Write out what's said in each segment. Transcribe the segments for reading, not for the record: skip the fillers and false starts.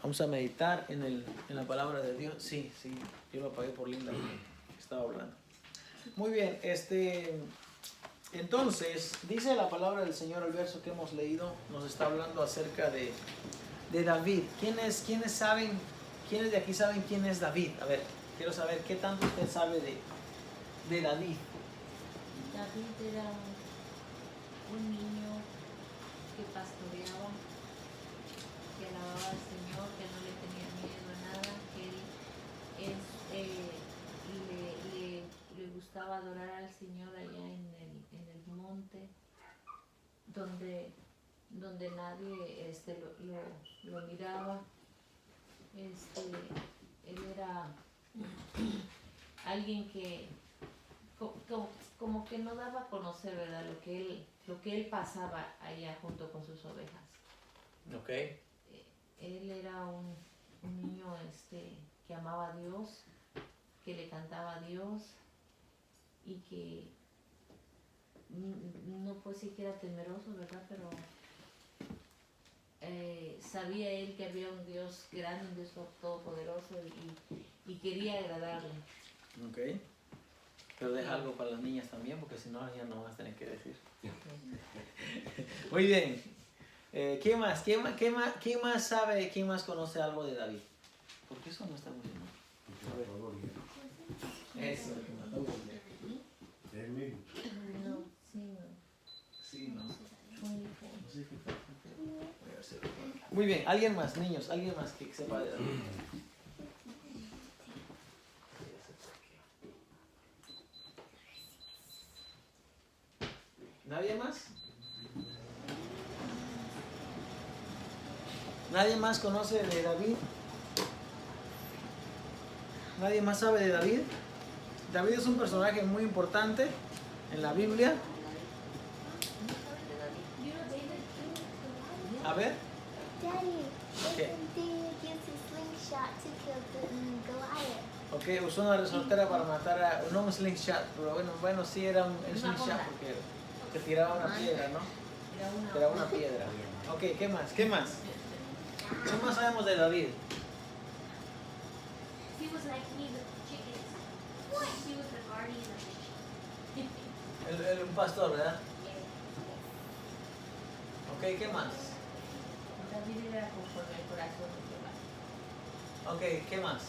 Vamos a meditar en la palabra de Dios. Sí, yo lo apagué por Linda que estaba hablando. Muy bien, entonces, dice la palabra del Señor, el verso que hemos leído, nos está hablando acerca de David. ¿Quiénes de aquí saben quién es David? A ver, quiero saber qué tanto usted sabe de David. David era un niño que pastoreaba, que alababa al Señor, que no le tenía miedo a nada, que él le gustaba adorar al Señor allá en el monte, donde nadie lo miraba. Él era alguien que como que no daba a conocer, ¿verdad?, lo que él pasaba allá junto con sus ovejas. Okay. Él era un niño que amaba a Dios, que le cantaba a Dios y que no fue siquiera temeroso, ¿verdad?, pero sabía él que había un Dios grande, un Dios todopoderoso y quería agradarle. Okay. Pero deja algo para las niñas también, porque si no, ya no vas a tener que decir. Muy bien. ¿Quién más? ¿Quién más sabe, quién más conoce algo de David? ¿Por qué eso no está muy bien? Eso. No, Sí, no. Muy bien. ¿Alguien más, niños? ¿Alguien más que sepa de David? ¿Nadie más? ¿Nadie más conoce de David? ¿Nadie más sabe de David? David es un personaje muy importante en la Biblia. A ver. Okay. Ok, usó una resortera para matar a... No un slingshot, pero bueno, sí era un slingshot porque te tiraba una piedra, ¿no? Era una piedra. Ok, ¿qué más? ¿Qué más sabemos de David? Un pastor, ¿verdad? Ok, ¿qué más? David era conforme al corazón de Jehová. Ok, ¿qué más?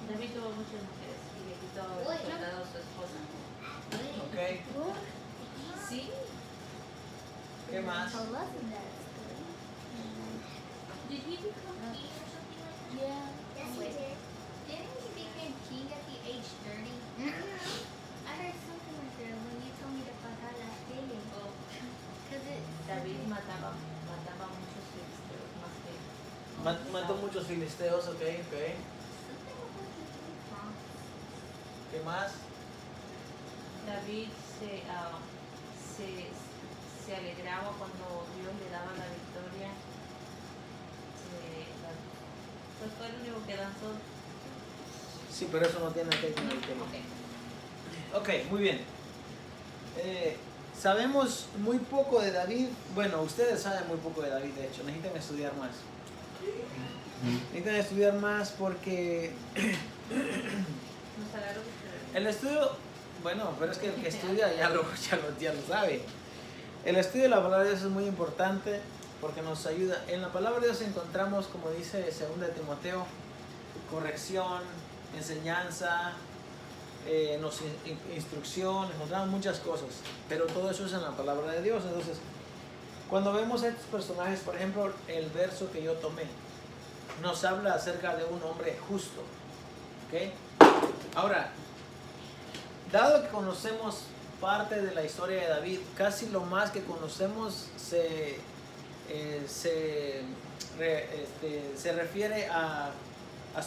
David tuvo muchas mujeres y le quitó a su esposa. Ok, ¿Sí? ¿qué más? Did he become king or something like that? Yeah. Yes, he did. Didn't he become king at the age 30? I heard something like that when you told me to pagar la tele. Oh, Because it... David mataba muchos filisteos más que... Mató muchos filisteos, ok. Something about the palms. ¿Qué más? David se alegraba cuando Dios le daba la victoria. Pues fue el único que danzó. Sí, pero eso no tiene que ver con el tema. Ok, muy bien. Sabemos muy poco de David. Bueno, ustedes saben muy poco de David, de hecho. Necesitan estudiar más. Necesitan estudiar más porque Nos agarró de el estudio, bueno, pero es que el que estudia ya lo sabe. El estudio de la palabra de Dios es muy importante porque nos ayuda. En la palabra de Dios encontramos, como dice 2 de Timoteo, corrección, enseñanza, instrucción, encontramos muchas cosas, pero todo eso es en la palabra de Dios. Entonces, cuando vemos a estos personajes, por ejemplo, el verso que yo tomé, nos habla acerca de un hombre justo. ¿Okay? Ahora, dado que conocemos parte de la historia de David, casi lo más que conocemos se refiere a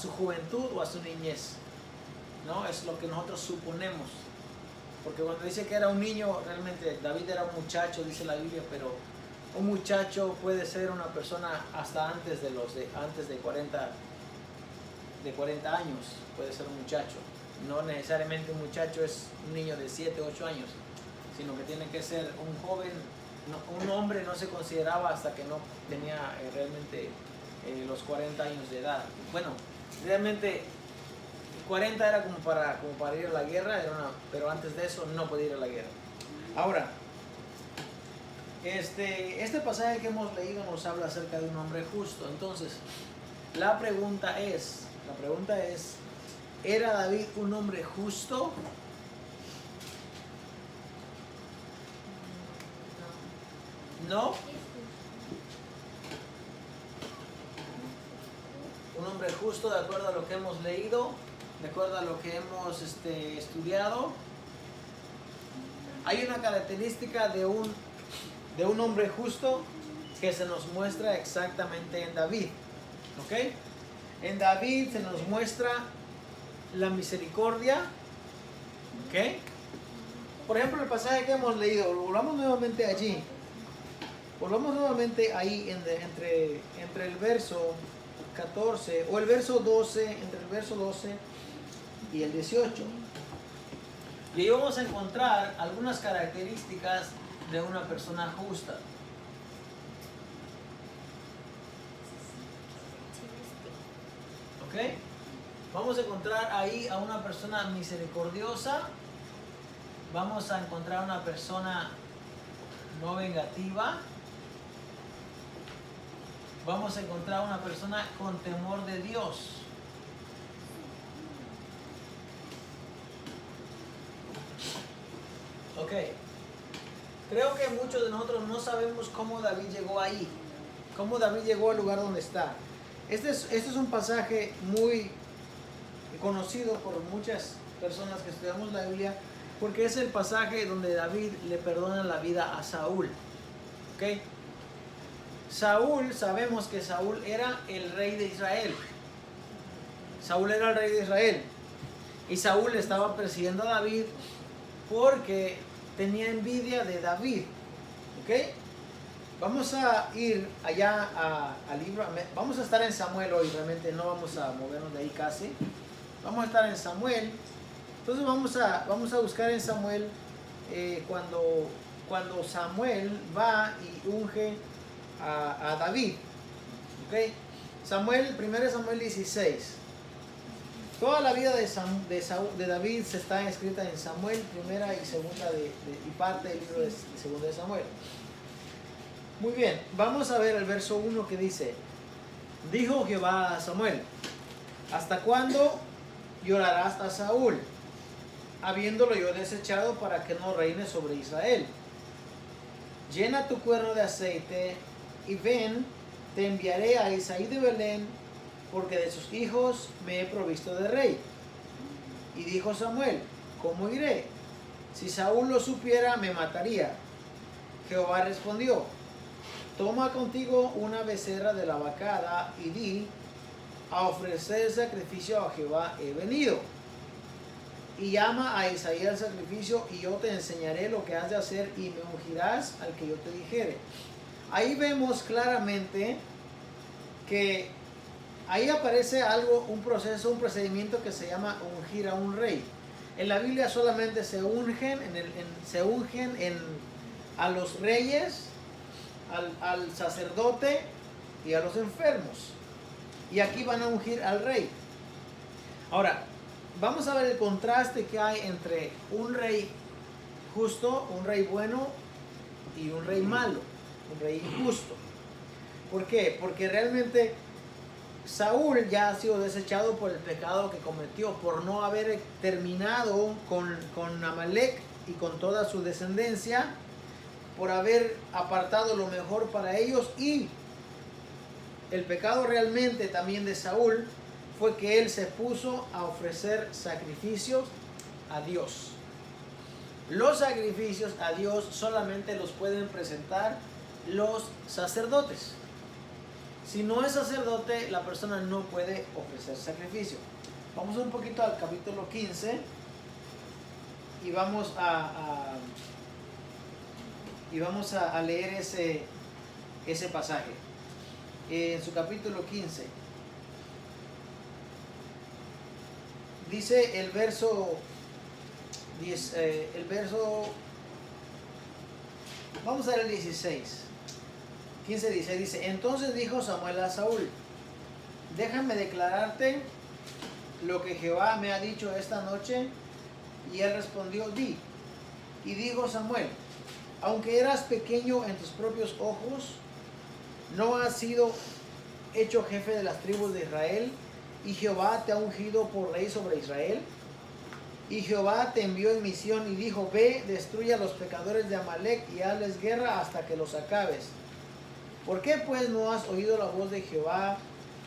su juventud o a su niñez, ¿no? Es lo que nosotros suponemos, porque cuando dice que era un niño, realmente David era un muchacho, dice la Biblia, pero un muchacho puede ser una persona hasta antes de 40 años, puede ser un muchacho. No necesariamente un muchacho es un niño de 7, 8 años, sino que tiene que ser un joven un hombre no se consideraba hasta que no tenía realmente los 40 años de edad. Bueno, realmente 40 era como para ir a la guerra, pero antes de eso no podía ir a la guerra. Ahora, este pasaje que hemos leído nos habla acerca de un hombre justo. Entonces, la pregunta es, ¿era David un hombre justo? No. Un hombre justo de acuerdo a lo que hemos leído, de acuerdo a lo que hemos estudiado. Hay una característica de un hombre justo que se nos muestra exactamente en David. ¿Ok? En David se nos muestra la misericordia. ¿Ok? Por ejemplo, el pasaje que hemos leído, volvamos nuevamente allí. Volvamos nuevamente ahí entre el verso 14 o el verso 12, entre el verso 12 y el 18. Y ahí vamos a encontrar algunas características de una persona justa. ¿Ok? Vamos a encontrar ahí a una persona misericordiosa. Vamos a encontrar a una persona no vengativa. Vamos a encontrar a una persona con temor de Dios. Ok. Creo que muchos de nosotros no sabemos cómo David llegó ahí. Cómo David llegó al lugar donde está. Este es un pasaje muy conocido por muchas personas que estudiamos la Biblia, porque es el pasaje donde David le perdona la vida a Saúl. ¿Ok? Saúl, sabemos que Saúl era el rey de Israel. Saúl era el rey de Israel. Y Saúl estaba persiguiendo a David porque tenía envidia de David. ¿Ok? Vamos a ir allá al libro. Vamos a estar en Samuel hoy, realmente no vamos a movernos de ahí casi. Vamos a estar en Samuel. Entonces vamos a buscar en Samuel cuando Samuel va y unge a David. ¿Okay? Samuel, 1 Samuel 16. Toda la vida de David se está escrita en Samuel, primera y segunda y parte del libro de segundo de Samuel. Muy bien, vamos a ver el verso 1 que dice: dijo Jehová a Samuel: ¿hasta cuándo llorarás a Saúl, habiéndolo yo desechado para que no reine sobre Israel? Llena tu cuerno de aceite y ven, te enviaré a Isaí de Belén, porque de sus hijos me he provisto de rey. Y dijo Samuel: ¿cómo iré? Si Saúl lo supiera, me mataría. Jehová respondió: toma contigo una becerra de la vacada y di: a ofrecer sacrificio a Jehová he venido. Y llama a Isaí al sacrificio, y yo te enseñaré lo que has de hacer, y me ungirás al que yo te dijere. Ahí vemos claramente que ahí aparece un procedimiento que se llama ungir a un rey. En la Biblia solamente se ungen a los reyes, al sacerdote y a los enfermos. Y aquí van a ungir al rey. Ahora, vamos a ver el contraste que hay entre un rey justo, un rey bueno, y un rey malo, un rey injusto. ¿Por qué? Porque realmente Saúl ya ha sido desechado por el pecado que cometió, por no haber terminado con Amalek y con toda su descendencia, por haber apartado lo mejor para ellos. Y el pecado realmente también de Saúl fue que él se puso a ofrecer sacrificios a Dios. Los sacrificios a Dios solamente los pueden presentar los sacerdotes. Si no es sacerdote, la persona no puede ofrecer sacrificio. Vamos un poquito al capítulo 15 y vamos a leer ese pasaje. En su capítulo 15 dice el verso Vamos a ver el 16. 15, 16 dice, entonces dijo Samuel a Saúl, déjame declararte lo que Jehová me ha dicho esta noche. Y él respondió, di. Y dijo Samuel, aunque eras pequeño en tus propios ojos, no has sido hecho jefe de las tribus de Israel, y Jehová te ha ungido por rey sobre Israel. Y Jehová te envió en misión y dijo, ve, destruye a los pecadores de Amalec y hazles guerra hasta que los acabes. ¿Por qué pues no has oído la voz de Jehová,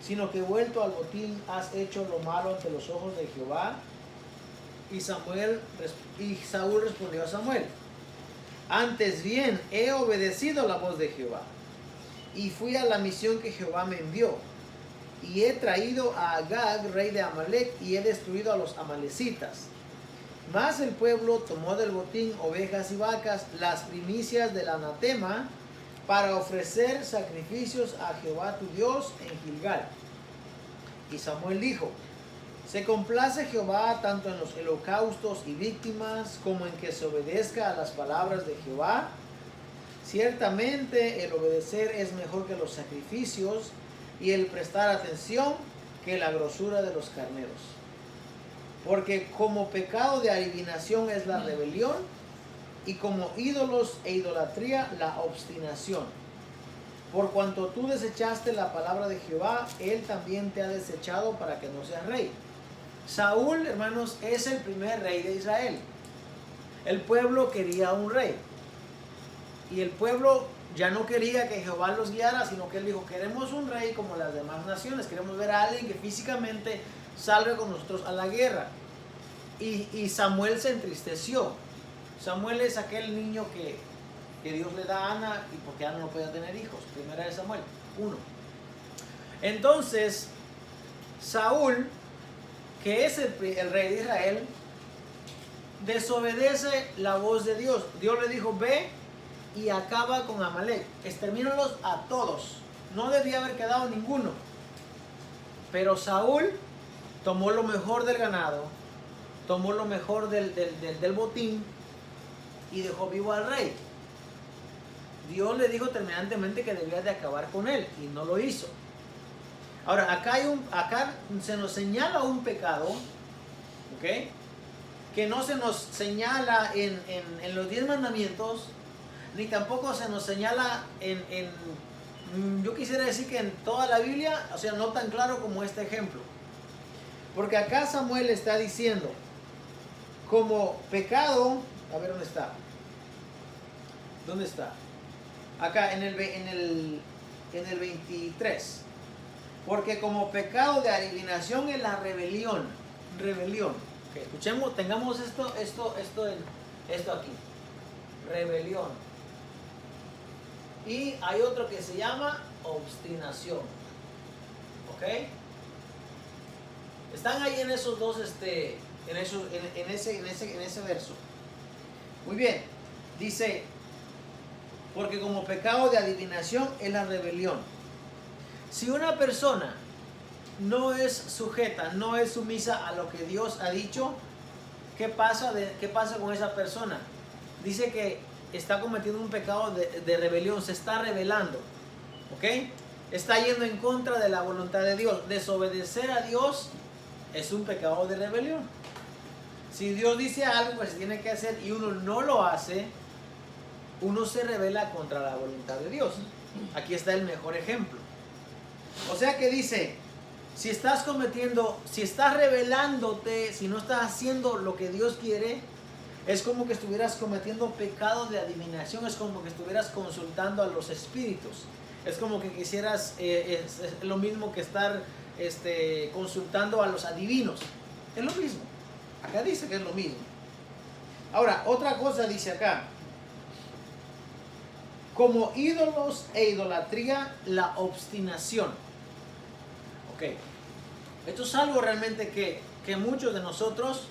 sino que vuelto al botín has hecho lo malo ante los ojos de Jehová? Y Saúl respondió a Samuel, antes bien he obedecido la voz de Jehová, y fui a la misión que Jehová me envió, y he traído a Agag, rey de Amalec, y he destruido a los amalecitas. Mas el pueblo tomó del botín ovejas y vacas, las primicias del anatema, para ofrecer sacrificios a Jehová tu Dios en Gilgal. Y Samuel dijo, se complace Jehová tanto en los holocaustos y víctimas, como en que se obedezca a las palabras de Jehová. Ciertamente el obedecer es mejor que los sacrificios, y el prestar atención que la grosura de los carneros. Porque como pecado de adivinación es la rebelión, y como ídolos e idolatría la obstinación. Por cuanto tú desechaste la palabra de Jehová, él también te ha desechado para que no seas rey. Saúl, hermanos, es el primer rey de Israel. El pueblo quería un rey. Y el pueblo ya no quería que Jehová los guiara, sino que él dijo, queremos un rey como las demás naciones. Queremos ver a alguien que físicamente salga con nosotros a la guerra. Y Samuel se entristeció. Samuel es aquel niño que Dios le da a Ana, y porque Ana no podía tener hijos. Primera de Samuel 1. Entonces, Saúl, que es el rey de Israel, desobedece la voz de Dios. Dios le dijo, ve y acaba con Amalek, extermínalos a todos. No debía haber quedado ninguno. Pero Saúl tomó lo mejor del ganado, tomó lo mejor del botín, y dejó vivo al rey. Dios le dijo terminantemente que debía de acabar con él, y no lo hizo. Ahora, acá se nos señala un pecado, ¿ok? Que no se nos señala en los 10 mandamientos, ni tampoco se nos señala yo quisiera decir que en toda la Biblia, o sea, no tan claro como este ejemplo. Porque acá Samuel está diciendo, como pecado, a ver dónde está. ¿Dónde está? Acá en el 23. Porque como pecado de adivinación es la rebelión. Rebelión. Okay, escuchemos, tengamos esto aquí. Rebelión. Y hay otro que se llama obstinación. ¿Ok? Están ahí en esos dos, en ese verso. Muy bien. Dice, porque como pecado de adivinación es la rebelión. Si una persona no es sujeta, no es sumisa a lo que Dios ha dicho, ¿qué pasa con esa persona? Dice que está cometiendo un pecado de rebelión, se está rebelando, ¿ok? Está yendo en contra de la voluntad de Dios. Desobedecer a Dios es un pecado de rebelión. Si Dios dice algo que se tiene que hacer y uno no lo hace, uno se rebela contra la voluntad de Dios. Aquí está el mejor ejemplo. O sea que dice, si estás rebelándote, si no estás haciendo lo que Dios quiere, es como que estuvieras cometiendo pecado de adivinación, es como que estuvieras consultando a los espíritus, es como que quisieras, es lo mismo que estar consultando a los adivinos, es lo mismo. Acá dice que es lo mismo. Ahora, otra cosa dice acá, como ídolos e idolatría, la obstinación. Ok, esto es algo realmente que muchos de nosotros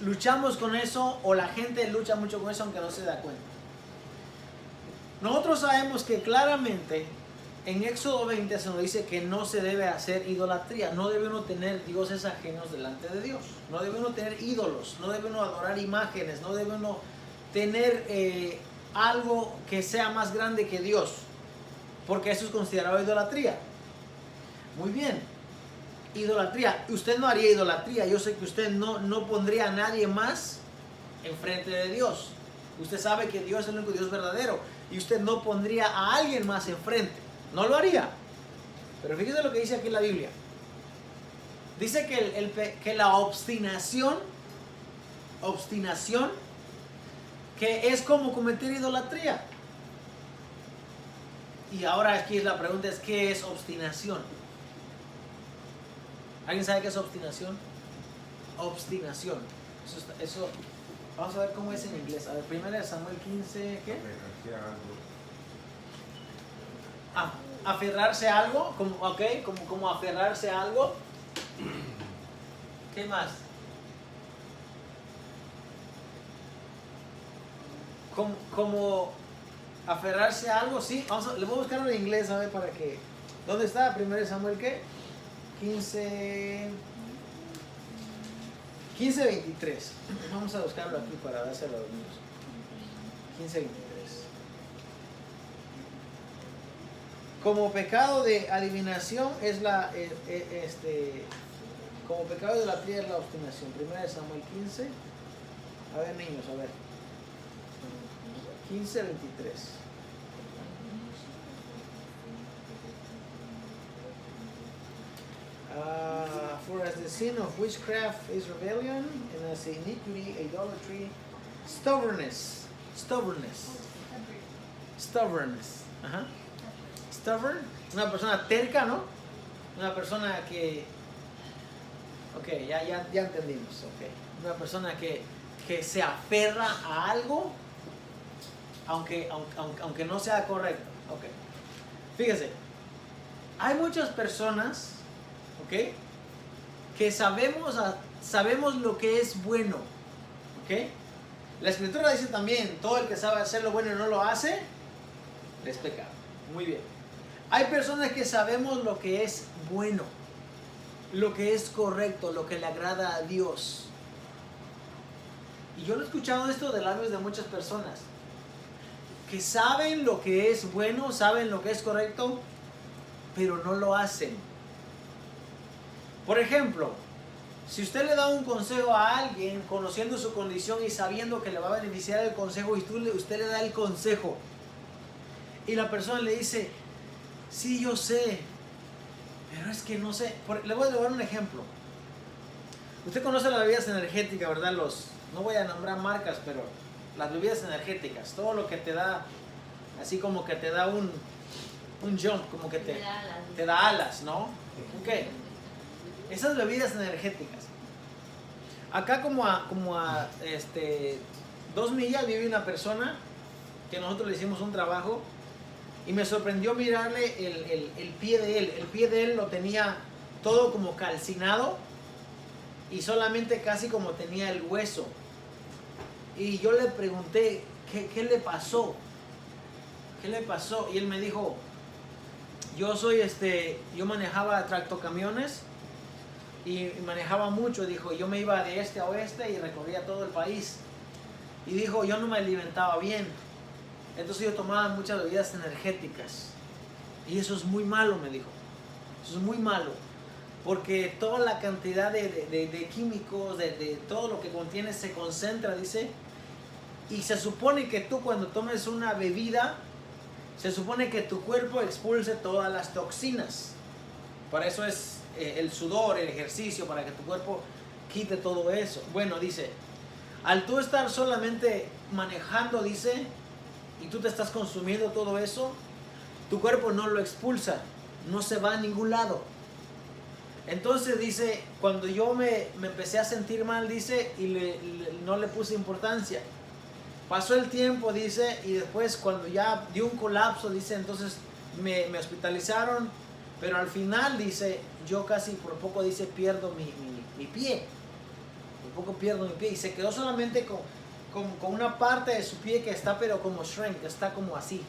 luchamos con eso, o la gente lucha mucho con eso aunque no se da cuenta. Nosotros sabemos que claramente en Éxodo 20 se nos dice que no se debe hacer idolatría, no debe uno tener dioses ajenos delante de Dios, no debe uno tener ídolos, no debe uno adorar imágenes, no debe uno tener algo que sea más grande que Dios, porque eso es considerado idolatría. Muy bien, idolatría. Usted no haría idolatría. Yo sé que usted no pondría a nadie más enfrente de Dios. Usted sabe que Dios es el único Dios verdadero y usted no pondría a alguien más enfrente. No lo haría. Pero fíjese lo que dice aquí la Biblia. Dice que la obstinación, que es como cometer idolatría. Y ahora aquí la pregunta es, ¿qué es obstinación? ¿Alguien sabe qué es obstinación? Obstinación. Eso, vamos a ver cómo es en inglés. A ver, 1 Samuel 15, ¿qué? Aferrarse a algo, como aferrarse a algo. ¿Qué más? Como aferrarse a algo, sí. Le voy a buscar en inglés, a ver, para que... ¿Dónde está? 1 Samuel, ¿qué? 15:23. Vamos a buscarlo aquí para dárselo a los niños. 15:23. Como pecado de adivinación es como pecado de la tierra es la obstinación. 1 Samuel 15. A ver, niños, a ver. 15:23. For as the sin of witchcraft is rebellion, and as iniquity, idolatry, stubbornness. Ajá. Stubborn, una persona terca, ¿no? Una persona que... Ok, ya entendimos. Okay. Una persona que se aferra a algo, aunque no sea correcto. Okay. Fíjese, hay muchas personas, ¿ok?, que sabemos lo que es bueno, ¿ok? La Escritura dice también, todo el que sabe hacer lo bueno y no lo hace, es pecado. Muy bien. Hay personas que sabemos lo que es bueno, lo que es correcto, lo que le agrada a Dios. Y yo lo he escuchado esto de labios de muchas personas, que saben lo que es bueno, saben lo que es correcto, pero no lo hacen. Por ejemplo, si usted le da un consejo a alguien conociendo su condición y sabiendo que le va a beneficiar el consejo, y usted le da el consejo y la persona le dice, sí, yo sé, pero es que no sé. Le voy a dar un ejemplo. Usted conoce las bebidas energéticas, ¿verdad? No voy a nombrar marcas, pero las bebidas energéticas, todo lo que te da, así como que te da un jump, como que te da alas, ¿no? Ok. Esas bebidas energéticas. Acá como a 2 millas vive una persona que nosotros le hicimos un trabajo y me sorprendió mirarle el pie de él. El pie de él lo tenía todo como calcinado y solamente casi como tenía el hueso. Y yo le pregunté, ¿qué le pasó? ¿Qué le pasó? Y él me dijo, yo manejaba tractocamiones y manejaba mucho. Dijo, yo me iba de este a oeste y recorría todo el país. Y dijo, yo no me alimentaba bien, entonces yo tomaba muchas bebidas energéticas. Y eso es muy malo, me dijo. Eso es muy malo, porque toda la cantidad de químicos, de todo lo que contiene se concentra, dice. Y se supone que tú cuando tomes una bebida, se supone que tu cuerpo expulse todas las toxinas. Para eso es el sudor, el ejercicio, para que tu cuerpo quite todo eso. Bueno, dice, al tú estar solamente manejando, dice, y tú te estás consumiendo todo eso, tu cuerpo no lo expulsa, no se va a ningún lado. Entonces dice, cuando yo me empecé a sentir mal, dice, y no le puse importancia. Pasó el tiempo, dice, y después cuando ya dio un colapso, dice, entonces me hospitalizaron, pero al final, dice, yo casi por poco, dice, pierdo mi pie. Por poco pierdo mi pie y se quedó solamente con una parte de su pie que está pero como shrink, está como así,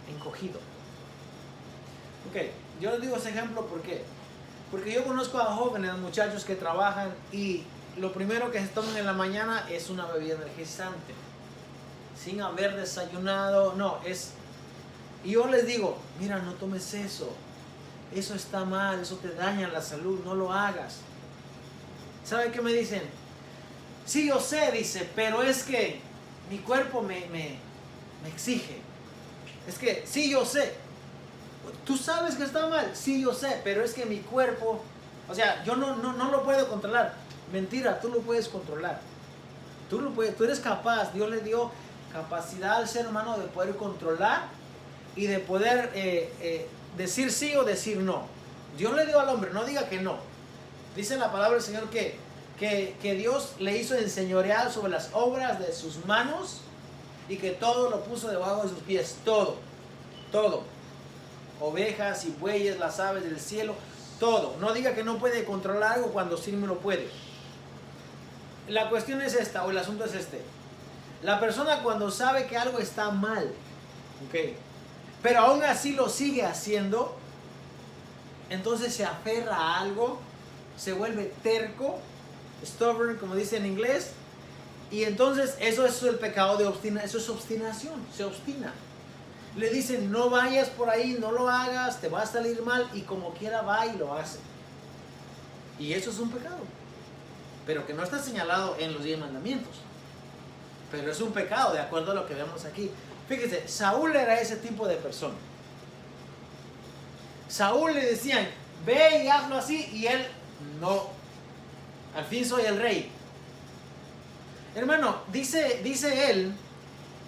encogido. Ok, yo les digo ese ejemplo porque yo conozco a jóvenes, muchachos que trabajan y lo primero que se toman en la mañana es una bebida energizante. sin haber desayunado. No, es... Y yo les digo, mira, no tomes eso. Eso está mal, eso te daña la salud, no lo hagas. ¿Saben qué me dicen? Sí, yo sé, dice, pero es que mi cuerpo me exige. Es que, sí, yo sé. ¿Tú sabes que está mal? Sí, yo sé, pero es que mi cuerpo... O sea, yo no lo puedo controlar. Mentira, tú lo puedes controlar. Tú eres capaz. Dios le dio capacidad al ser humano de poder controlar y de poder decir sí o decir no. Dios le dio al hombre, no diga que no. Dice la palabra del Señor que Dios le hizo enseñorear sobre las obras de sus manos y que todo lo puso debajo de sus pies. Todo. Ovejas y bueyes, las aves del cielo, todo. No diga que no puede controlar algo cuando sí me lo puede. La cuestión es esta, o el asunto es este. La persona cuando sabe que algo está mal, ¿ok?, pero aún así lo sigue haciendo, entonces se aferra a algo, se vuelve terco, stubborn, como dice en inglés, y entonces eso es el pecado de obstinación, eso es obstinación, se obstina. Le dicen, no vayas por ahí, no lo hagas, te va a salir mal, y como quiera va y lo hace. Y eso es un pecado, pero que no está señalado en los 10 mandamientos. Pero es un pecado, de acuerdo a lo que vemos aquí. Fíjese, Saúl era ese tipo de persona. Saúl le decían, ve y hazlo así, y él, no, al fin soy el rey. Hermano, dice él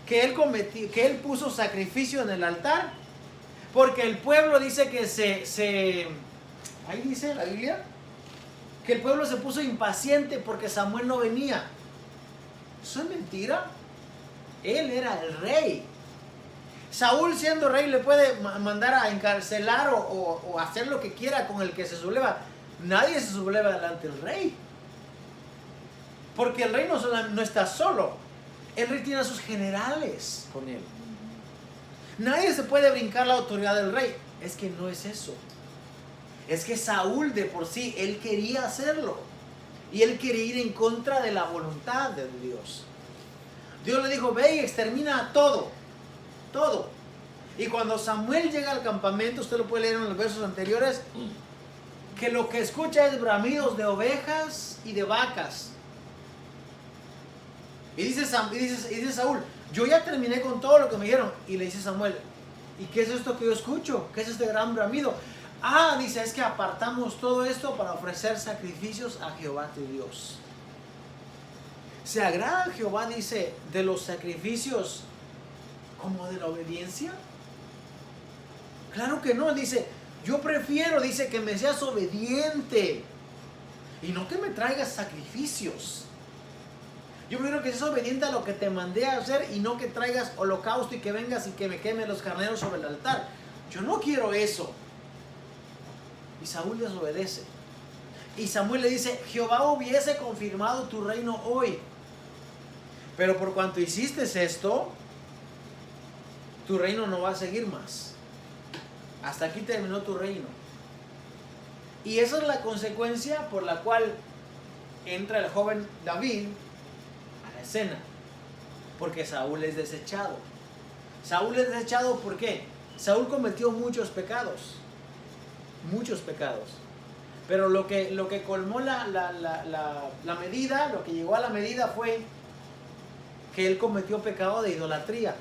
que él puso sacrificio en el altar, porque el pueblo dice que ahí dice la Biblia, que el pueblo se puso impaciente porque Samuel no venía. Eso es mentira. Él era el rey. Saúl, siendo rey, le puede mandar a encarcelar o hacer lo que quiera con el que se subleva. Nadie se subleva delante del rey, porque el rey no está solo. El rey tiene a sus generales con él. Nadie se puede brincar la autoridad del rey. Es que no es eso. Es que Saúl de por sí, él quería hacerlo. Y él quería ir en contra de la voluntad de Dios. Dios le dijo, ve y extermina a todo. Y cuando Samuel llega al campamento, usted lo puede leer en los versos anteriores, que lo que escucha es bramidos de ovejas y de vacas. Y dice Saúl, yo ya terminé con todo lo que me dijeron. Y le dice Samuel, ¿y qué es esto que yo escucho? ¿Qué es este gran bramido? Ah, dice, es que apartamos todo esto para ofrecer sacrificios a Jehová tu Dios. ¿Se agrada a Jehová, dice, de los sacrificios como de la obediencia? Claro que no. Dice, yo prefiero, dice, que me seas obediente y no que me traigas sacrificios. Yo prefiero que seas obediente a lo que te mandé a hacer y no que traigas holocausto y que vengas y que me queme los carneros sobre el altar. Yo no quiero eso. Y Saúl desobedece. Y Samuel le dice, Jehová hubiese confirmado tu reino hoy, pero por cuanto hiciste esto, tu reino no va a seguir más. Hasta aquí terminó tu reino. Y esa es la consecuencia por la cual entra el joven David a la escena. Porque Saúl es desechado. Saúl es desechado, ¿por qué? Saúl cometió muchos pecados. Muchos pecados. Pero lo que colmó la medida, lo que llegó a la medida fue que él cometió pecado de idolatría.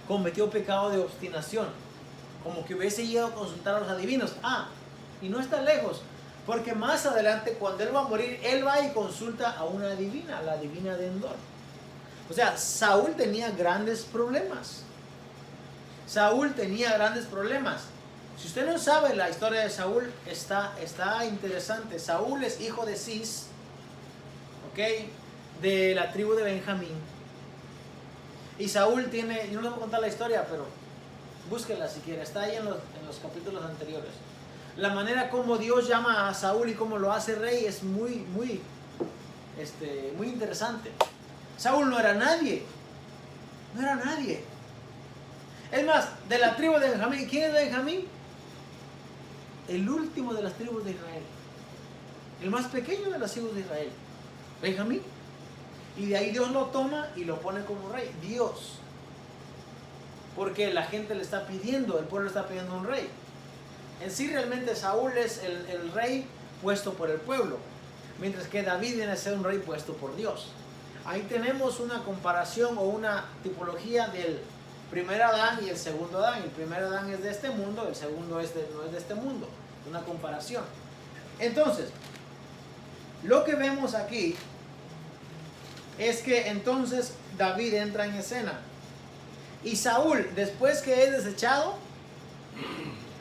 Cometió pecado de obstinación. Como que hubiese ido a consultar a los adivinos. Y no está lejos. Porque más adelante, cuando él va a morir, él va y consulta a una adivina, la adivina de Endor. O sea, Saúl tenía grandes problemas. Saúl tenía grandes problemas. Si usted no sabe la historia de Saúl, está interesante. Saúl es hijo de Cis, ¿ok?, de la tribu de Benjamín. Y Saúl tiene, yo no les voy a contar la historia, pero búsquela si quiere, está ahí en los capítulos anteriores. La manera como Dios llama a Saúl y cómo lo hace rey es muy interesante. Saúl no era nadie. No era nadie. Es más, de la tribu de Benjamín, ¿quién es Benjamín? El último de las tribus de Israel. El más pequeño de las tribus de Israel. Benjamín. Y de ahí Dios lo toma y lo pone como rey. Dios. Porque la gente le está pidiendo, el pueblo está pidiendo un rey. En sí realmente Saúl es el rey puesto por el pueblo. Mientras que David viene a ser un rey puesto por Dios. Ahí tenemos una comparación o una tipología del primer Adán y el segundo Adán. El primer Adán es de este mundo, el segundo no es de este mundo. Una comparación. Entonces, lo que vemos aquí es que entonces David entra en escena. Y Saúl, después que es desechado,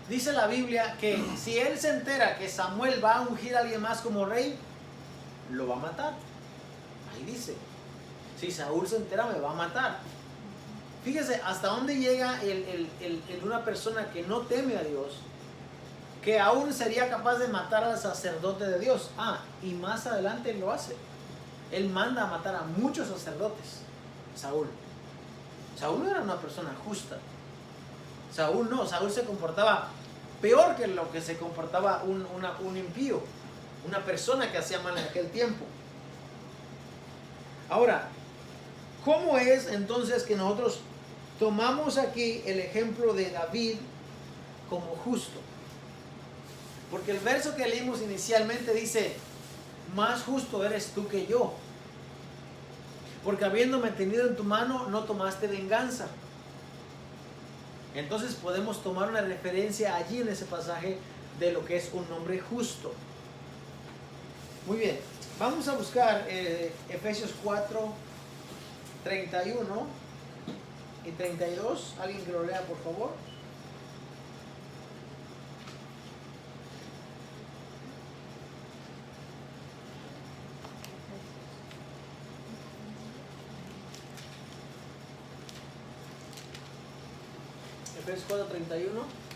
dice la Biblia que si él se entera que Samuel va a ungir a alguien más como rey, lo va a matar. Ahí dice, si Saúl se entera me va a matar. Fíjese hasta dónde llega una persona que no teme a Dios, que aún sería capaz de matar al sacerdote de Dios. Y más adelante lo hace. Él manda a matar a muchos sacerdotes. Saúl no era una persona justa. Saúl se comportaba peor que lo que se comportaba un impío, una persona que hacía mal en aquel tiempo. Ahora, ¿cómo es entonces que nosotros tomamos aquí el ejemplo de David como justo? Porque el verso que leímos inicialmente dice, más justo eres tú que yo, porque habiéndome tenido en tu mano no tomaste venganza. Entonces podemos tomar una referencia allí en ese pasaje de lo que es un hombre justo. Muy bien, vamos a buscar Efesios 4, 31 y 32. Alguien que lo lea, por favor. Efesios 4, 31.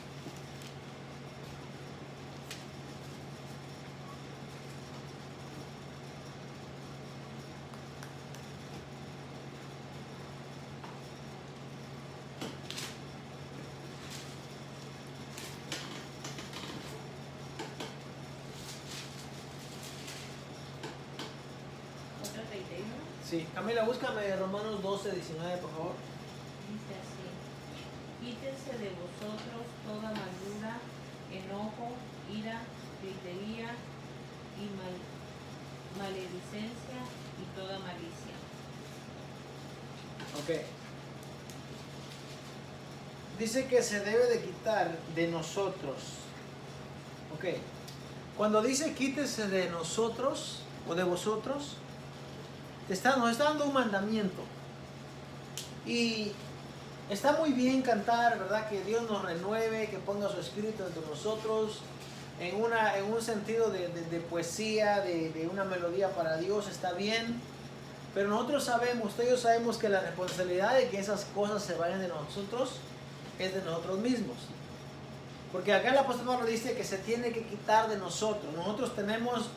Sí, Camila, búscame Romanos 12, 19, por favor. Dice así: quítense de vosotros toda amargura, enojo, ira, gritería y maledicencia y toda malicia. Ok. Dice que se debe de quitar de nosotros. Ok. Cuando dice quítese de nosotros o de vosotros, nos está dando un mandamiento. Y está muy bien cantar, ¿verdad? Que Dios nos renueve, que ponga su espíritu entre nosotros, en un sentido de poesía, de una melodía para Dios, está bien. Pero nosotros sabemos, ustedes sabemos que la responsabilidad de que esas cosas se vayan de nosotros es de nosotros mismos. Porque acá el apóstol Pablo dice que se tiene que quitar de nosotros. Nosotros tenemos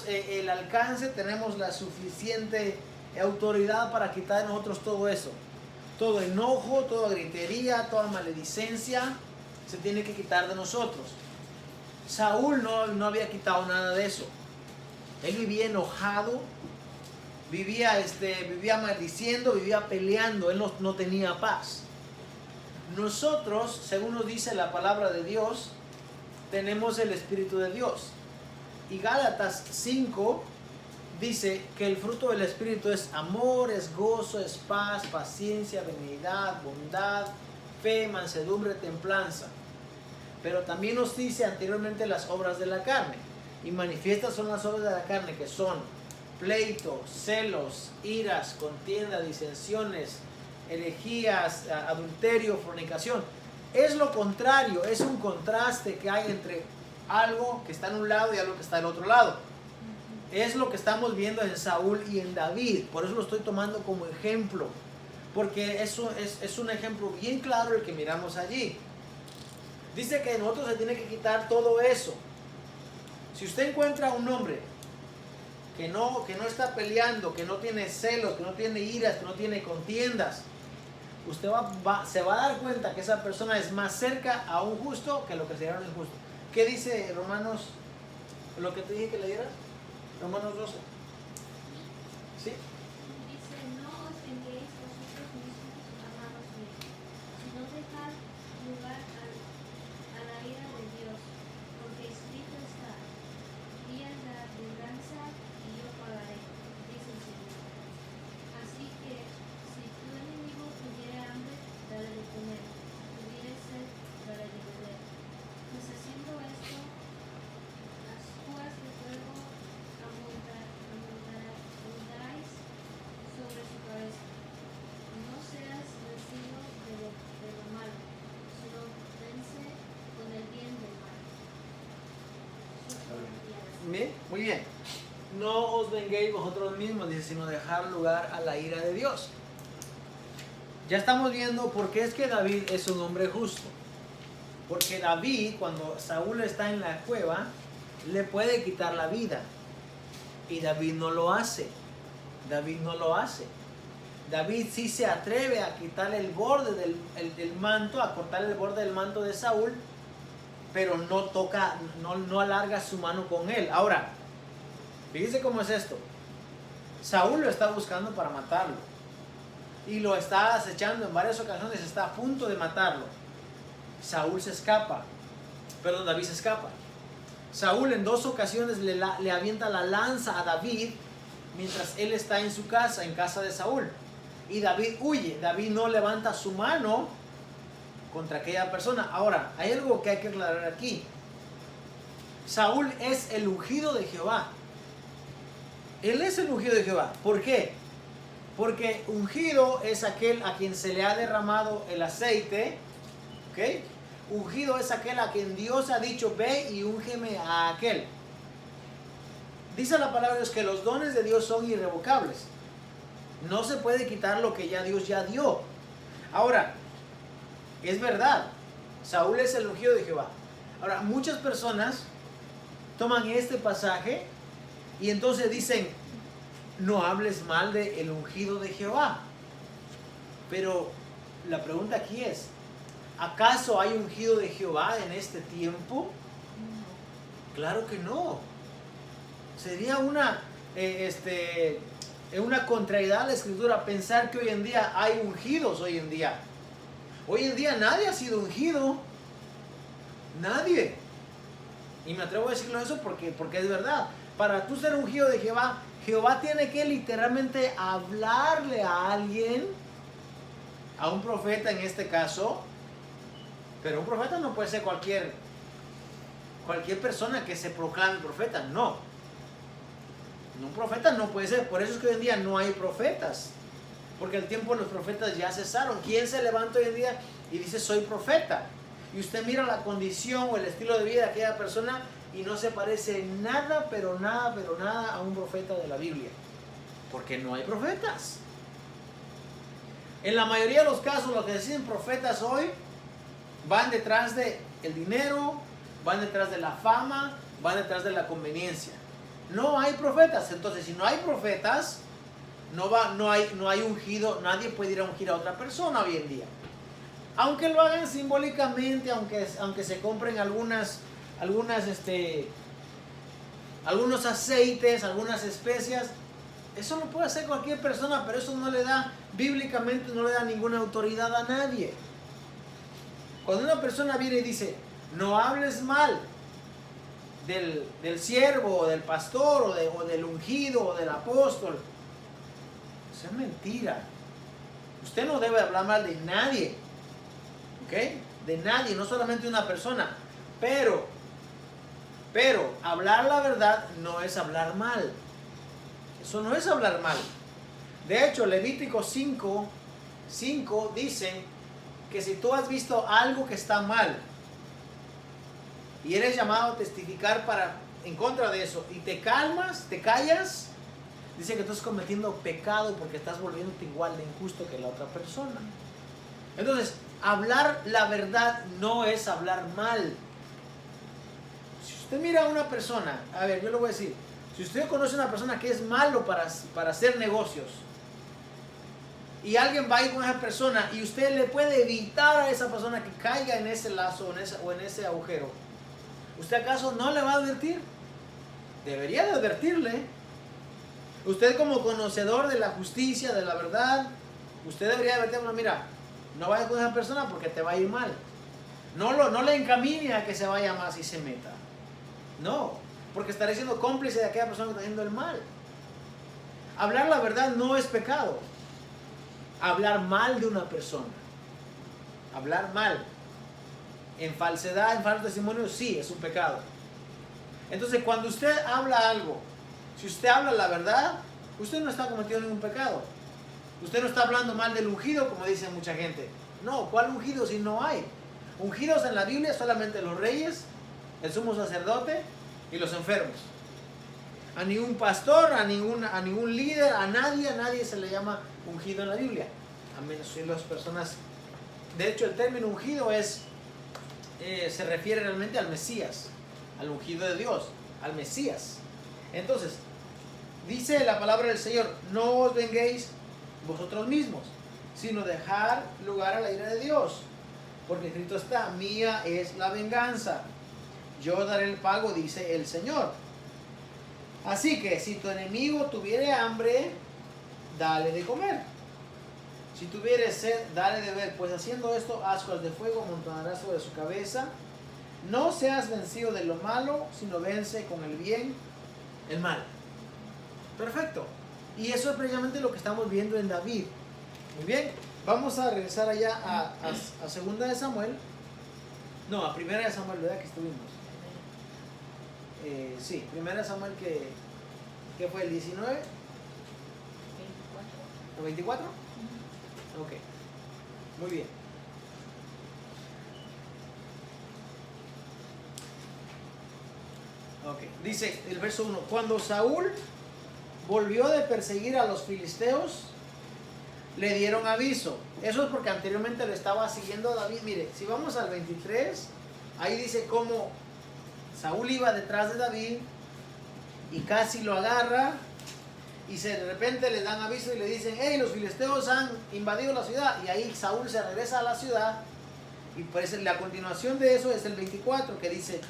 el alcance, tenemos la suficiente autoridad para quitar de nosotros todo eso. Todo enojo, toda gritería, toda maledicencia, se tiene que quitar de nosotros. Saúl no había quitado nada de eso. Él vivía enojado, vivía maldiciendo, vivía peleando, él no tenía paz. Nosotros, según nos dice la palabra de Dios, tenemos el Espíritu de Dios. Y Gálatas 5 dice que el fruto del Espíritu es amor, es gozo, es paz, paciencia, benignidad, bondad, fe, mansedumbre, templanza. Pero también nos dice anteriormente las obras de la carne. Y manifiestas son las obras de la carne, que son pleito, celos, iras, contienda, disensiones, herejías, adulterio, fornicación. Es lo contrario, es un contraste que hay entre algo que está en un lado y algo que está en otro lado. Es lo que estamos viendo en Saúl y en David. Por eso lo estoy tomando como ejemplo, porque eso es un ejemplo bien claro el que miramos allí. Dice que de nosotros se tiene que quitar todo eso. Si usted encuentra a un hombre que no está peleando, que no tiene celos, que no tiene iras, que no tiene contiendas, usted se va a dar cuenta que esa persona es más cerca a un justo que lo que sería un injusto. ¿Qué dice Romanos? Lo que te dije que le dieras. Romanos 12. ¿Sí? Dice, no os venguéis vosotros mismos, amados míos, sino dejad lugar a la ira de Dios, porque escrito está, días de venganza y yo pagaré, dice el Señor. Así que, si tu enemigo tuviera hambre, dale de comer, tuviera sed, dale de beber. Pues haciendo esto, las púas de fuego amontonaráis sobre su cabeza. No seas vencido de lo malo, sino vence con el bien del mal. Bien, muy bien. No os venguéis vosotros mismos, dice, sino dejar lugar a la ira de Dios. Ya estamos viendo por qué es que David es un hombre justo. Porque David, cuando Saúl está en la cueva, le puede quitar la vida. Y David no lo hace. David no lo hace. David sí se atreve a quitarle el borde del manto, a cortarle el borde del manto de Saúl, pero no toca, no alarga su mano con él. Ahora, fíjense cómo es esto. Saúl lo está buscando para matarlo. Y lo está acechando en varias ocasiones, está a punto de matarlo. Saúl se escapa. Perdón, David se escapa. Saúl en 2 ocasiones le avienta la lanza a David mientras él está en su casa, en casa de Saúl. Y David huye. David no levanta su mano contra aquella persona. Ahora, hay algo que hay que aclarar aquí. Saúl es el ungido de Jehová. Él es el ungido de Jehová. ¿Por qué? Porque ungido es aquel a quien se le ha derramado el aceite. ¿Ok? Ungido es aquel a quien Dios ha dicho, ve y úngeme a aquel. Dice la palabra de Dios que los dones de Dios son irrevocables. No se puede quitar lo que ya Dios ya dio. Ahora, es verdad, Saúl es el ungido de Jehová. Ahora, muchas personas toman este pasaje y entonces dicen, no hables mal del ungido de Jehová. Pero la pregunta aquí es, ¿acaso hay ungido de Jehová en este tiempo? Claro que no. Sería una contrariedad a la escritura pensar que hoy en día hay ungidos hoy en día. Hoy en día nadie ha sido ungido. Nadie. Y me atrevo a decirlo eso porque es verdad. Para tú ser ungido de Jehová, Jehová tiene que literalmente hablarle a alguien, a un profeta en este caso. Pero un profeta no puede ser cualquier persona que se proclame profeta, no. Un profeta no puede ser, por eso es que hoy en día no hay profetas. Porque el tiempo de los profetas ya cesaron. ¿Quién se levanta hoy en día y dice soy profeta? Y usted mira la condición o el estilo de vida de aquella persona y no se parece nada, pero nada a un profeta de la Biblia. Porque no hay profetas. En la mayoría de los casos, los que deciden profetas hoy van detrás de el dinero, van detrás de la fama, van detrás de la conveniencia. No hay profetas. Entonces, si no hay profetas, no hay ungido, nadie puede ir a ungir a otra persona hoy en día. Aunque lo hagan simbólicamente, aunque se compren algunos aceites, algunas especias, eso lo puede hacer cualquier persona, pero eso bíblicamente no le da ninguna autoridad a nadie. Cuando una persona viene y dice, no hables mal del siervo, o del pastor, o del ungido, o del apóstol, eso es mentira. Usted no debe hablar mal de nadie, ¿ok? De nadie, no solamente de una persona, pero hablar la verdad no es hablar mal. Eso no es hablar mal. De hecho, Levítico 5 dicen que si tú has visto algo que está mal y eres llamado a testificar en contra de eso y te callas, dice que tú estás cometiendo pecado porque estás volviéndote igual de injusto que la otra persona. Entonces, hablar la verdad no es hablar mal. Si usted mira a una persona, a ver, yo le voy a decir, si usted conoce a una persona que es malo para hacer negocios y alguien va a ir con esa persona y usted le puede evitar a esa persona que caiga en ese lazo o en ese agujero, ¿usted acaso no le va a advertir? Debería de advertirle. Usted como conocedor de la justicia, de la verdad, usted debería advertirlo, mira, no vayas con esa persona porque te va a ir mal. No le encamine a que se vaya más y se meta. No, porque estaré siendo cómplice de aquella persona que está haciendo el mal. Hablar la verdad no es pecado. Hablar mal de una persona, hablar mal, en falsedad, en falso testimonio, sí, es un pecado. Entonces, cuando usted habla algo, si usted habla la verdad, usted no está cometiendo ningún pecado. Usted no está hablando mal del ungido, como dice mucha gente. No, ¿cuál ungido si no hay? Ungidos en la Biblia solamente los reyes, el sumo sacerdote y los enfermos. A ningún pastor, a ningún líder, a nadie se le llama ungido en la Biblia. A menos si las personas... De hecho, el término ungido se refiere realmente al Mesías, al ungido de Dios, al Mesías. Entonces, dice la palabra del Señor, no os venguéis vosotros mismos, sino dejar lugar a la ira de Dios. Porque escrito está, mía es la venganza, yo daré el pago, dice el Señor. Así que si tu enemigo tuviere hambre, dale de comer. Si tuviere sed, dale de beber, pues haciendo esto, ascuas de fuego amontonarás sobre su cabeza. No seas vencido de lo malo, sino vence con el bien el mal. Perfecto. Y eso es precisamente lo que estamos viendo en David. Muy bien. Vamos a regresar allá a segunda de Samuel. No, a primera de Samuel, ¿verdad? Que estuvimos. Sí, primera de Samuel que fue el 19. 24. ¿O 24? Ok. Muy bien. Ok. Dice el verso 1. Cuando Saúl volvió de perseguir a los filisteos, le dieron aviso. Eso es porque anteriormente le estaba siguiendo a David. Mire, si vamos al 23, ahí dice cómo Saúl iba detrás de David y casi lo agarra. Y de repente le dan aviso y le dicen, hey, los filisteos han invadido la ciudad. Y ahí Saúl se regresa a la ciudad. Y pues la continuación de eso es el 24, que dice,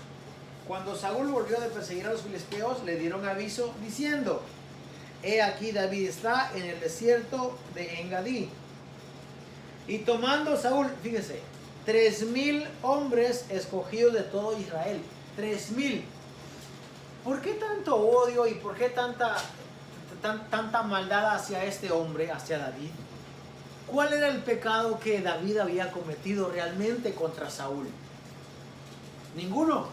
cuando Saúl volvió de perseguir a los filisteos, le dieron aviso diciendo, he aquí David está en el desierto de Engadí. Y tomando Saúl, fíjese, 3,000 hombres escogidos de todo Israel. 3,000. ¿Por qué tanto odio y por qué tanta maldad hacia este hombre, hacia David? ¿Cuál era el pecado que David había cometido realmente contra Saúl? Ninguno.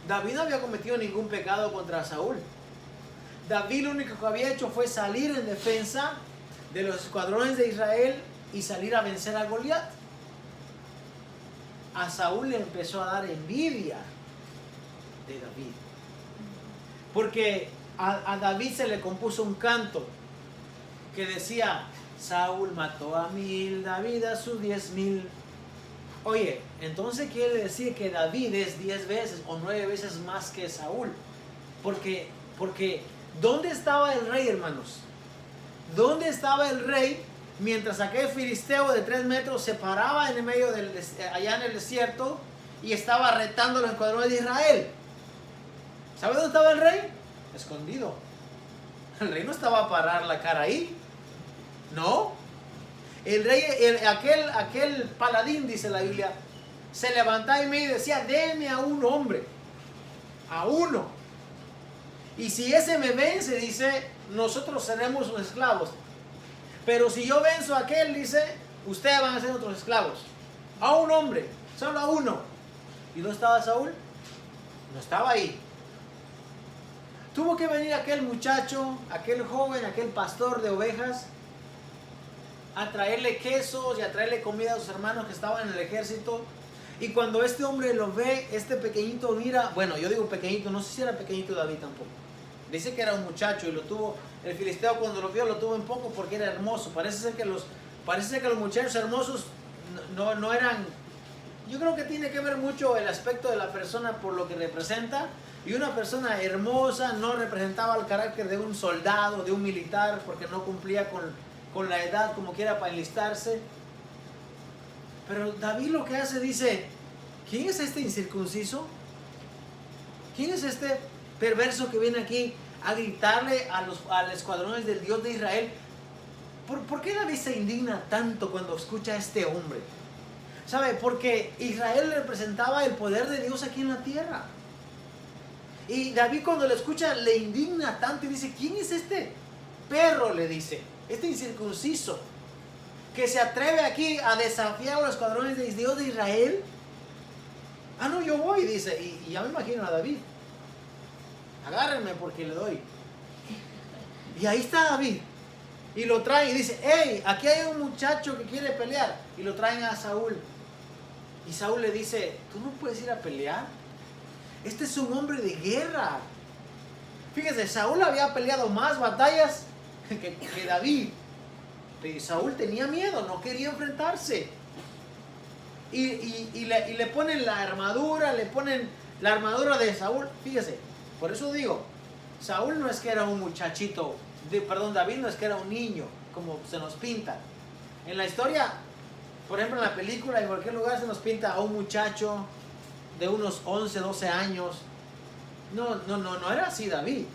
David no había cometido ningún pecado contra Saúl. David lo único que había hecho fue salir en defensa de los escuadrones de Israel y salir a vencer a Goliat. A Saúl le empezó a dar envidia de David. Porque a David se le compuso un canto que decía, Saúl mató a 1,000, David a sus 10,000. Oye, entonces quiere decir que David es 10 veces o 9 veces más que Saúl. Porque ¿dónde estaba el rey, hermanos? ¿Dónde estaba el rey mientras aquel filisteo de 3 metros se paraba en el medio allá en el desierto y estaba retando a los escuadrones de Israel? ¿Sabe dónde estaba el rey? Escondido. El rey no estaba a parar la cara ahí. No. El rey, aquel paladín, dice la Biblia, se levantaba y me decía, denme a un hombre. A uno. Y si ese me vence, dice, nosotros seremos sus esclavos. Pero si yo venzo a aquel, dice, ustedes van a ser otros esclavos. A un hombre, solo a uno. ¿Y dónde estaba Saúl? No estaba ahí. Tuvo que venir aquel muchacho, aquel joven, aquel pastor de ovejas, a traerle quesos y a traerle comida a sus hermanos que estaban en el ejército. Y cuando este hombre lo ve, este pequeñito mira, bueno, yo digo pequeñito, no sé si era pequeñito David tampoco. Dice que era un muchacho y lo tuvo, el filisteo cuando lo vio lo tuvo en poco porque era hermoso. Parece ser que los muchachos hermosos no eran, yo creo que tiene que ver mucho el aspecto de la persona por lo que representa. Y una persona hermosa no representaba el carácter de un soldado, de un militar, porque no cumplía con la edad como quiera para enlistarse. Pero David lo que hace, dice, ¿quién es este incircunciso? ¿Quién es este perverso que viene aquí a gritarle a los escuadrones del Dios de Israel. ¿Por qué David se indigna tanto cuando escucha a este hombre? ¿Sabe? Porque Israel representaba el poder de Dios aquí en la tierra. Y David cuando lo escucha le indigna tanto y dice, ¿quién es este perro? Le dice, este incircunciso que se atreve aquí a desafiar a los escuadrones de Dios de Israel. Ah, no, yo voy, dice. Y ya me imagino a David. Agárrenme porque le doy. Y ahí está David. Y lo traen y dice, hey, aquí hay un muchacho que quiere pelear. Y lo traen a Saúl. Y Saúl le dice, ¿tú no puedes ir a pelear? Este es un hombre de guerra. Fíjese, Saúl había peleado más batallas que David. Pero Saúl tenía miedo, no quería enfrentarse. Y le ponen la armadura, de Saúl. Fíjese, por eso digo, Saúl no es que era un muchachito, David no es que era un niño, como se nos pinta. En la historia, por ejemplo en la película, en cualquier lugar se nos pinta a un muchacho de unos 11, 12 años. No era así David.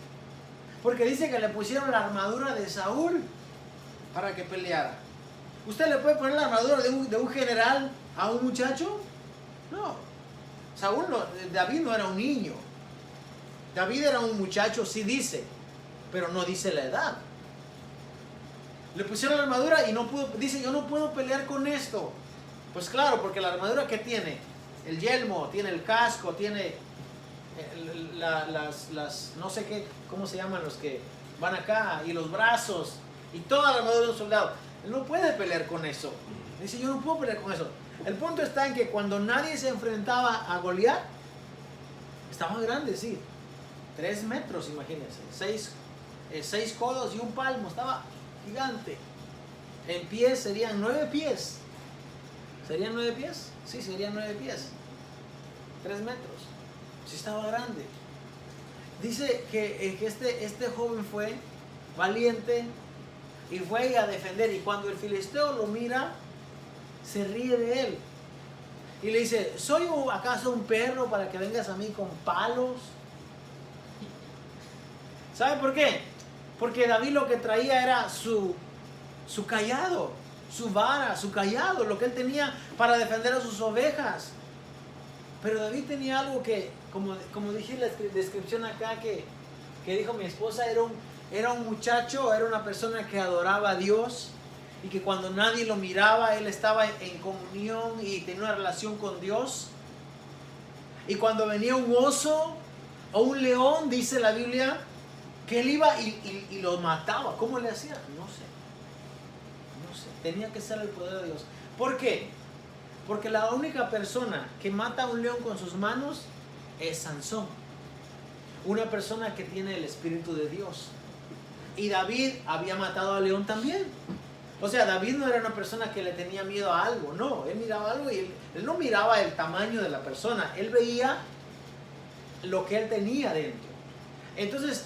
Porque dice que le pusieron la armadura de Saúl para que peleara. ¿Usted le puede poner la armadura de un general a un muchacho? No. David no era un niño. David era un muchacho, sí dice, pero no dice la edad. Le pusieron la armadura y no pudo, dice, yo no puedo pelear con esto. Pues claro, porque la armadura que tiene, el yelmo, tiene el casco, tiene las no sé qué, cómo se llaman los que van acá, y los brazos, y toda la armadura de un soldado. Él no puede pelear con eso. Dice, yo no puedo pelear con eso. El punto está en que cuando nadie se enfrentaba a Goliat, estaba grande, sí. 3 metros, imagínense. 6 codos y un palmo. Estaba gigante. En pies serían 9 pies. ¿Serían 9 pies? Sí, serían 9 pies. 3 metros. Sí, estaba grande. Dice que este joven fue valiente y fue a defender. Y cuando el filisteo lo mira, se ríe de él. Y le dice, ¿soy acaso un perro para que vengas a mí con palos? ¿Sabe por qué? Porque David lo que traía era su cayado, su vara, su cayado, lo que él tenía para defender a sus ovejas. Pero David tenía algo que, como dije en la descripción acá, que dijo mi esposa, era un muchacho, era una persona que adoraba a Dios, y que cuando nadie lo miraba, él estaba en comunión y tenía una relación con Dios. Y cuando venía un oso o un león, dice la Biblia, que él iba y lo mataba. ¿Cómo le hacía? No sé. Tenía que ser el poder de Dios. ¿Por qué? Porque la única persona que mata a un león con sus manos es Sansón. Una persona que tiene el Espíritu de Dios. Y David había matado al león también. O sea, David no era una persona que le tenía miedo a algo. No, él miraba algo y él no miraba el tamaño de la persona. Él veía lo que él tenía dentro. Entonces,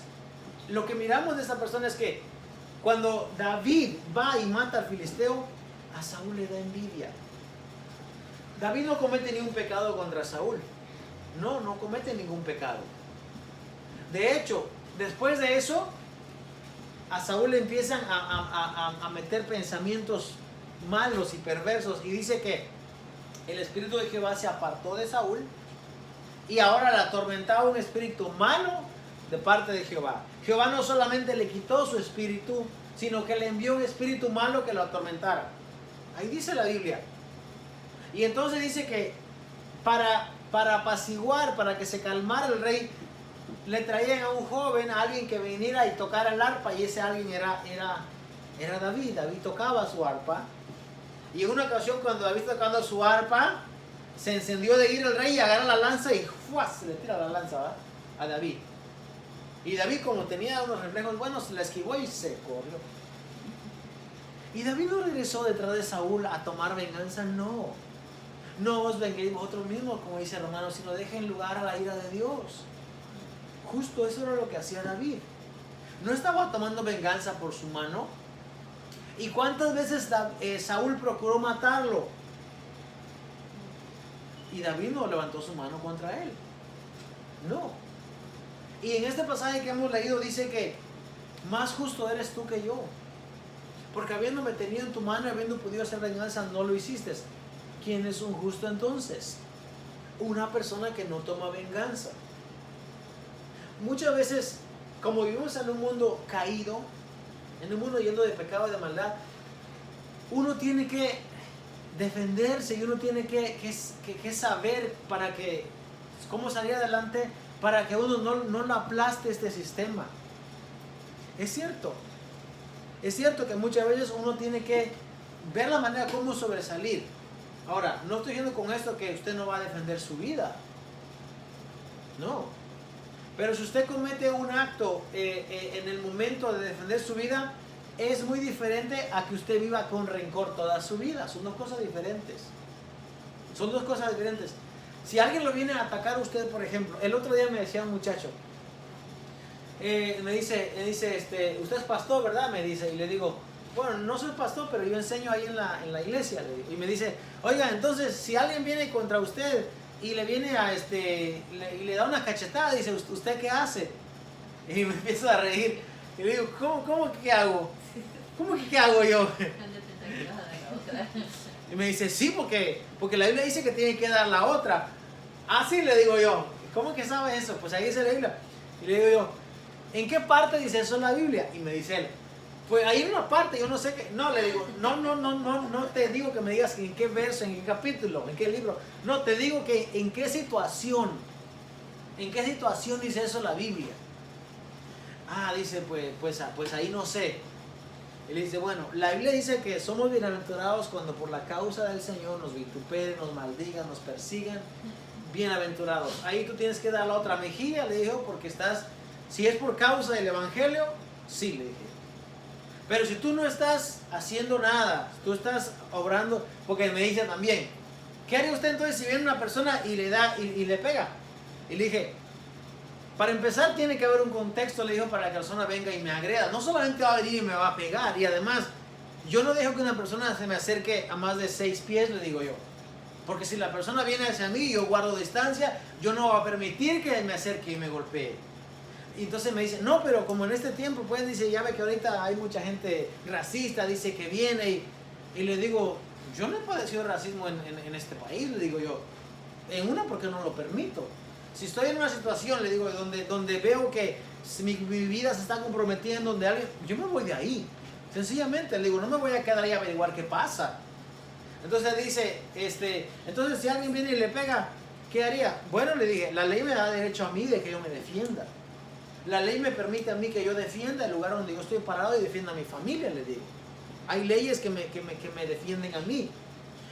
lo que miramos de esta persona es que cuando David va y mata al filisteo, a Saúl le da envidia. David no comete ningún pecado contra Saúl. No comete ningún pecado. De hecho, después de eso, a Saúl le empiezan a meter pensamientos malos y perversos. Y dice que el espíritu de Jehová se apartó de Saúl y ahora le atormentaba un espíritu malo de parte de Jehová. Jehová no solamente le quitó su espíritu, sino que le envió un espíritu malo que lo atormentara. Ahí dice la Biblia. Y entonces dice que para apaciguar, para que se calmara el rey, le traían a un joven, a alguien que viniera y tocara el arpa, y ese alguien era David. David tocaba su arpa. Y en una ocasión, cuando David tocando su arpa, se encendió de ira el rey y agarra la lanza y ¡fua! Se le tira la lanza, ¿verdad?, a David. Y David, como tenía unos reflejos buenos, se la esquivó y se corrió. Y David no regresó detrás de Saúl a tomar venganza, no. No os venguéis vosotros mismos, como dice Romanos, sino dejen lugar a la ira de Dios. Justo eso era lo que hacía David. No estaba tomando venganza por su mano. ¿Y cuántas veces Saúl procuró matarlo? Y David no levantó su mano contra él. No. Y en este pasaje que hemos leído dice que más justo eres tú que yo. Porque habiéndome tenido en tu mano y habiendo podido hacer venganza, no lo hiciste. ¿Quién es un justo entonces? Una persona que no toma venganza. Muchas veces, como vivimos en un mundo caído, en un mundo lleno de pecado y de maldad, uno tiene que defenderse y uno tiene que saber para que, cómo salir adelante, para que uno no lo aplaste este sistema. Es cierto que muchas veces uno tiene que ver la manera cómo sobresalir. Ahora, no estoy diciendo con esto que usted no va a defender su vida, no, pero si usted comete un acto en el momento de defender su vida, es muy diferente a que usted viva con rencor toda su vida. Son dos cosas diferentes. Si alguien lo viene a atacar a usted, por ejemplo, el otro día me decía un muchacho, me dice, usted es pastor, ¿verdad? Me dice, y le digo, bueno, no soy pastor, pero yo enseño ahí en la iglesia. Y me dice, oiga, entonces, si alguien viene contra usted y le viene y le da una cachetada, dice, ¿usted qué hace? Y me empiezo a reír. Y le digo, ¿cómo que qué hago? ¿Cómo que qué hago yo? Y me dice, sí, porque la Biblia dice que tiene que dar la otra. Ah, sí, le digo yo. ¿Cómo que sabe eso? Pues ahí dice la Biblia. Y le digo yo, ¿en qué parte dice eso en la Biblia? Y me dice él, pues ahí en una parte, yo no sé qué. No, le digo, no te digo que me digas en qué verso, en qué capítulo, en qué libro. No, te digo que en qué situación dice eso la Biblia. Ah, dice, pues ahí no sé. Y le dice, bueno, la Biblia dice que somos bienaventurados cuando por la causa del Señor nos vituperen, nos maldigan, nos persigan. Bienaventurados. Ahí tú tienes que dar la otra mejilla, le dijo, porque si es por causa del Evangelio, sí, le dije. Pero si tú no estás haciendo nada, tú estás obrando, porque me dice también, ¿qué haría usted entonces si viene una persona y le da y le pega? Y le dije, para empezar tiene que haber un contexto, le dijo, para que la persona venga y me agreda. No solamente va a venir y me va a pegar, y además, yo no dejo que una persona se me acerque a más de 6 pies, le digo yo. Porque si la persona viene hacia mí y yo guardo distancia, yo no voy a permitir que me acerque y me golpee. Y entonces me dice, no, pero como en este tiempo, pues dice, ya ve que ahorita hay mucha gente racista, dice que viene, y le digo, yo no he padecido racismo en este país, le digo yo. En una, porque no lo permito. Si estoy en una situación, le digo, donde veo que mi vida se está comprometiendo, donde alguien, yo me voy de ahí. Sencillamente, le digo, no me voy a quedar ahí a averiguar qué pasa. Entonces dice, entonces si alguien viene y le pega, ¿qué haría? Bueno, le dije, la ley me da derecho a mí de que yo me defienda. La ley me permite a mí que yo defienda el lugar donde yo estoy parado y defienda a mi familia, le digo. Hay leyes que me defienden a mí.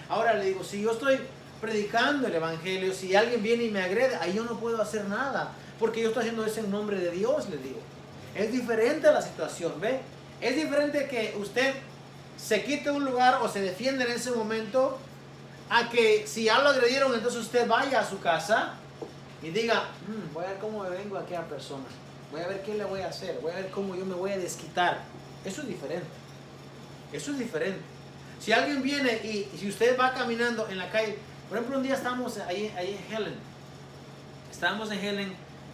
Ahora le digo, si yo estoy predicando el Evangelio, si alguien viene y me agrede, ahí yo no puedo hacer nada, porque yo estoy haciendo eso en nombre de Dios, le digo. Es diferente la situación, ¿ve? Es diferente que usted se quite un lugar o se defienda en ese momento, a que si ya lo agredieron, entonces usted vaya a su casa y diga, voy a ver cómo me vengo a aquella persona, voy a ver qué le voy a hacer, voy a ver cómo yo me voy a desquitar. Eso es diferente. Eso es diferente. Si alguien viene y si usted va caminando en la calle, por ejemplo, un día estábamos ahí en Helen.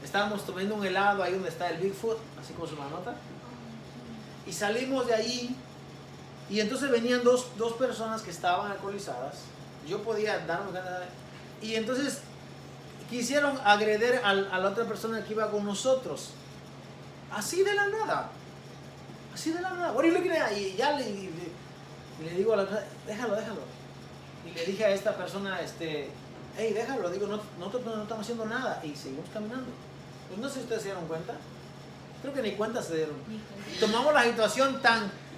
Estábamos tomando un helado ahí donde está el Bigfoot, así como su manota. Y salimos de ahí y entonces venían dos personas que estaban alcoholizadas. Yo podía darme ganas. Y entonces quisieron agredir a la otra persona que iba con nosotros. Así de la nada. What are you looking at? Y ya le digo a la persona, déjalo. Y le dije a esta persona, hey, déjalo, digo, no estamos haciendo nada. Y seguimos caminando. Pues no sé si ustedes se dieron cuenta. Creo que ni cuenta se dieron. Tomamos la situación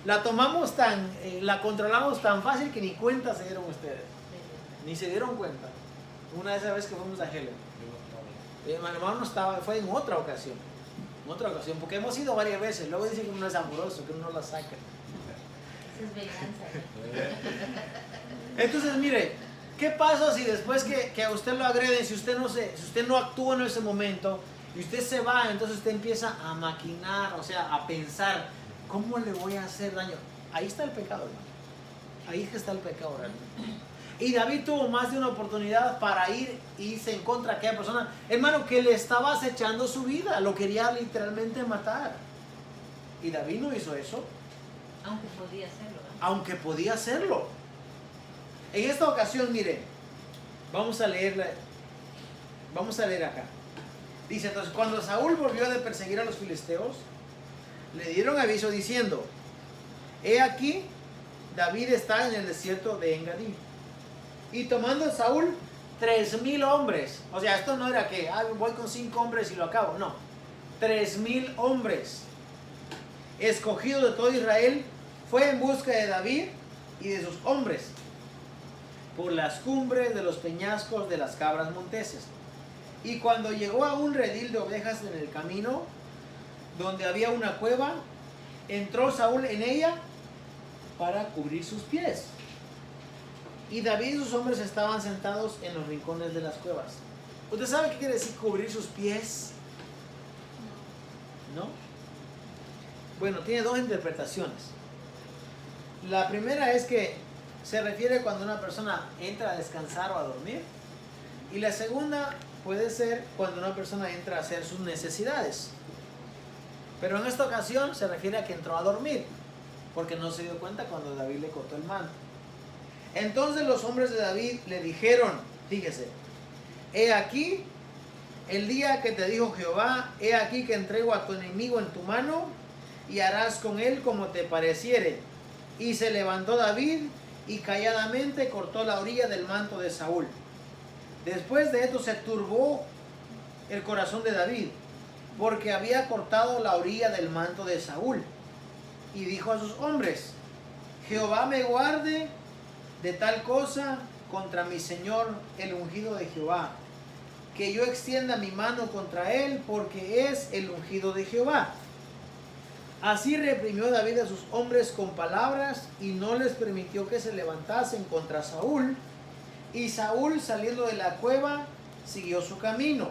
la controlamos tan fácil que ni cuenta se dieron ustedes. Ni se dieron cuenta. Una de esas veces que fuimos a Helen. Mi hermano no estaba, fue en otra ocasión, porque hemos ido varias veces. Luego dicen que uno es amoroso, que uno no la saca. Eso es venganza. Entonces, mire, ¿qué pasa si después que a usted lo agreden, si usted no actúa en ese momento y usted se va, entonces usted empieza a maquinar, o sea, a pensar, ¿cómo le voy a hacer daño? Ahí está el pecado, hermano. Ahí es que está el pecado realmente. Y David tuvo más de una oportunidad para irse en contra de aquella persona, hermano, que le estaba acechando su vida, lo quería literalmente matar. Y David no hizo eso, Aunque podía hacerlo, ¿verdad? aunque podía hacerlo. En esta ocasión, miren, vamos a leer acá. Dice, entonces, cuando Saúl volvió de perseguir a los filisteos, le dieron aviso diciendo, he aquí, David está en el desierto de Engadí. Y tomando Saúl 3,000 hombres, o sea, esto no era que voy con 5 hombres y lo acabo, no, 3,000 hombres, escogidos de todo Israel, fue en busca de David y de sus hombres, por las cumbres de los peñascos de las cabras monteses. Y cuando llegó a un redil de ovejas en el camino, donde había una cueva, entró Saúl en ella para cubrir sus pies. Y David y sus hombres estaban sentados en los rincones de las cuevas. ¿Usted sabe qué quiere decir cubrir sus pies? ¿No? Bueno, tiene 2 interpretaciones. La primera es que se refiere cuando una persona entra a descansar o a dormir. Y la segunda puede ser cuando una persona entra a hacer sus necesidades. Pero en esta ocasión se refiere a que entró a dormir, porque no se dio cuenta cuando David le cortó el manto. Entonces los hombres de David le dijeron, fíjese, he aquí el día que te dijo Jehová, he aquí que entrego a tu enemigo en tu mano y harás con él como te pareciere. Y se levantó David y calladamente cortó la orilla del manto de Saúl. Después de esto se turbó el corazón de David, porque había cortado la orilla del manto de Saúl. Y dijo a sus hombres, Jehová me guarde de tal cosa contra mi señor el ungido de Jehová, que yo extienda mi mano contra él, porque es el ungido de Jehová. Así reprimió David a sus hombres con palabras y no les permitió que se levantasen contra Saúl. Y Saúl, saliendo de la cueva, siguió su camino.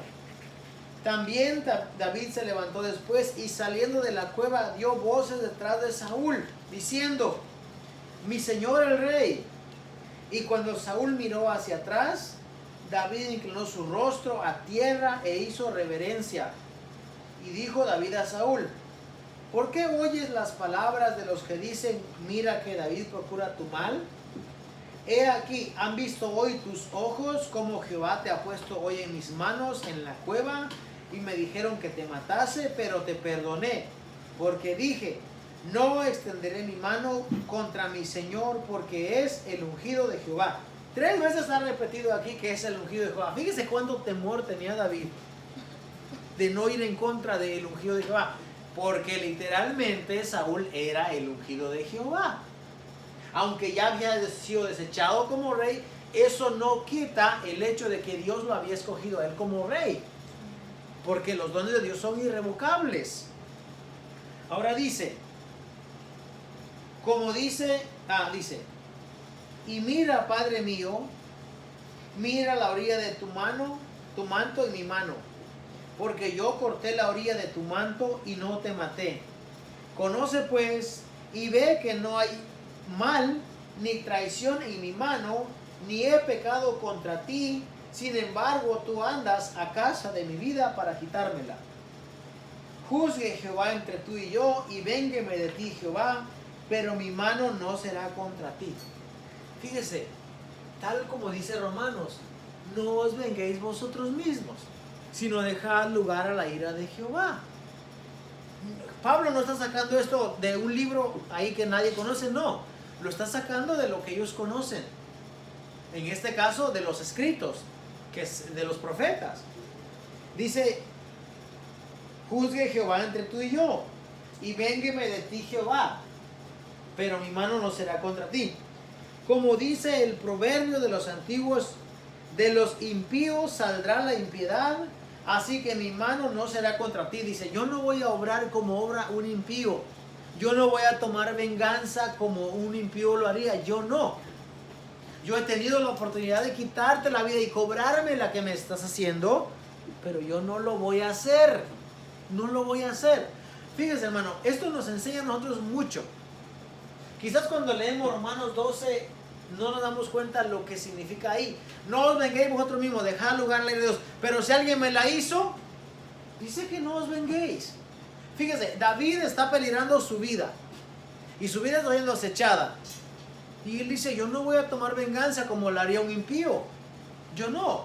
También David se levantó después y saliendo de la cueva dio voces detrás de Saúl, diciendo, mi señor el rey. Y cuando Saúl miró hacia atrás, David inclinó su rostro a tierra e hizo reverencia. Y dijo David a Saúl, ¿por qué oyes las palabras de los que dicen, mira que David procura tu mal? He aquí, han visto hoy tus ojos como Jehová te ha puesto hoy en mis manos en la cueva, y me dijeron que te matase, pero te perdoné, porque dije, no extenderé mi mano contra mi Señor, porque es el ungido de Jehová. 3 veces ha repetido aquí que es el ungido de Jehová. Fíjese cuánto temor tenía David de no ir en contra del ungido de Jehová, porque literalmente Saúl era el ungido de Jehová. Aunque ya había sido desechado como rey, eso no quita el hecho de que Dios lo había escogido a él como rey, porque los dones de Dios son irrevocables. Ahora dice, dice, y mira, Padre mío, mira la orilla de tu mano, tu manto y mi mano, porque yo corté la orilla de tu manto y no te maté. Conoce pues y ve que no hay mal ni traición en mi mano, ni he pecado contra ti. Sin embargo, tú andas a casa de mi vida para quitármela. Juzgue Jehová entre tú y yo, y véngueme de ti Jehová, pero mi mano no será contra ti. Fíjese, tal como dice Romanos, no os venguéis vosotros mismos, sino dejad lugar a la ira de Jehová. Pablo no está sacando esto de un libro ahí que nadie conoce, no, lo está sacando de lo que ellos conocen. En este caso, de los escritos, que es de los profetas. Dice, juzgue Jehová entre tú y yo, y véngueme de ti Jehová, pero mi mano no será contra ti. Como dice el proverbio de los antiguos, de los impíos saldrá la impiedad, así que mi mano no será contra ti. Dice, yo no voy a obrar como obra un impío. Yo no voy a tomar venganza como un impío lo haría. Yo no. Yo he tenido la oportunidad de quitarte la vida y cobrarme la que me estás haciendo, pero yo no lo voy a hacer. No lo voy a hacer. Fíjese, hermano, esto nos enseña a nosotros mucho. Quizás cuando leemos Romanos 12, no nos damos cuenta lo que significa ahí. No os venguéis vosotros mismos, dejad lugar a la ira de Dios. Pero si alguien me la hizo, dice que no os venguéis. Fíjese, David está peligrando su vida. Y su vida está siendo acechada. Y él dice, yo no voy a tomar venganza como la haría un impío. Yo no.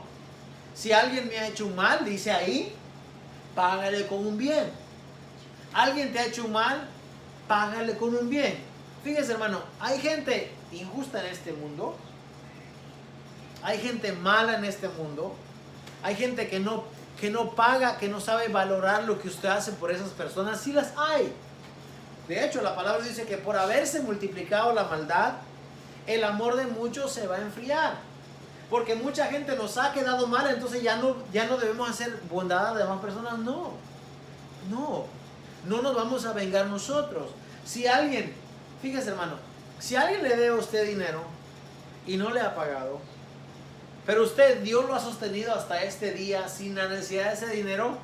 Si alguien me ha hecho un mal, dice ahí, págale con un bien. Alguien te ha hecho un mal, págale con un bien. Fíjese, hermano, hay gente injusta en este mundo. Hay gente mala en este mundo. Hay gente que no paga, que no sabe valorar lo que usted hace por esas personas. Sí las hay. De hecho, la palabra dice que por haberse multiplicado la maldad, el amor de muchos se va a enfriar. Porque mucha gente nos ha quedado mal, entonces ya no debemos hacer bondad a las demás personas. No nos vamos a vengar nosotros. Si alguien, fíjese, hermano, si alguien le debe a usted dinero y no le ha pagado, pero Dios lo ha sostenido hasta este día sin la necesidad de ese dinero,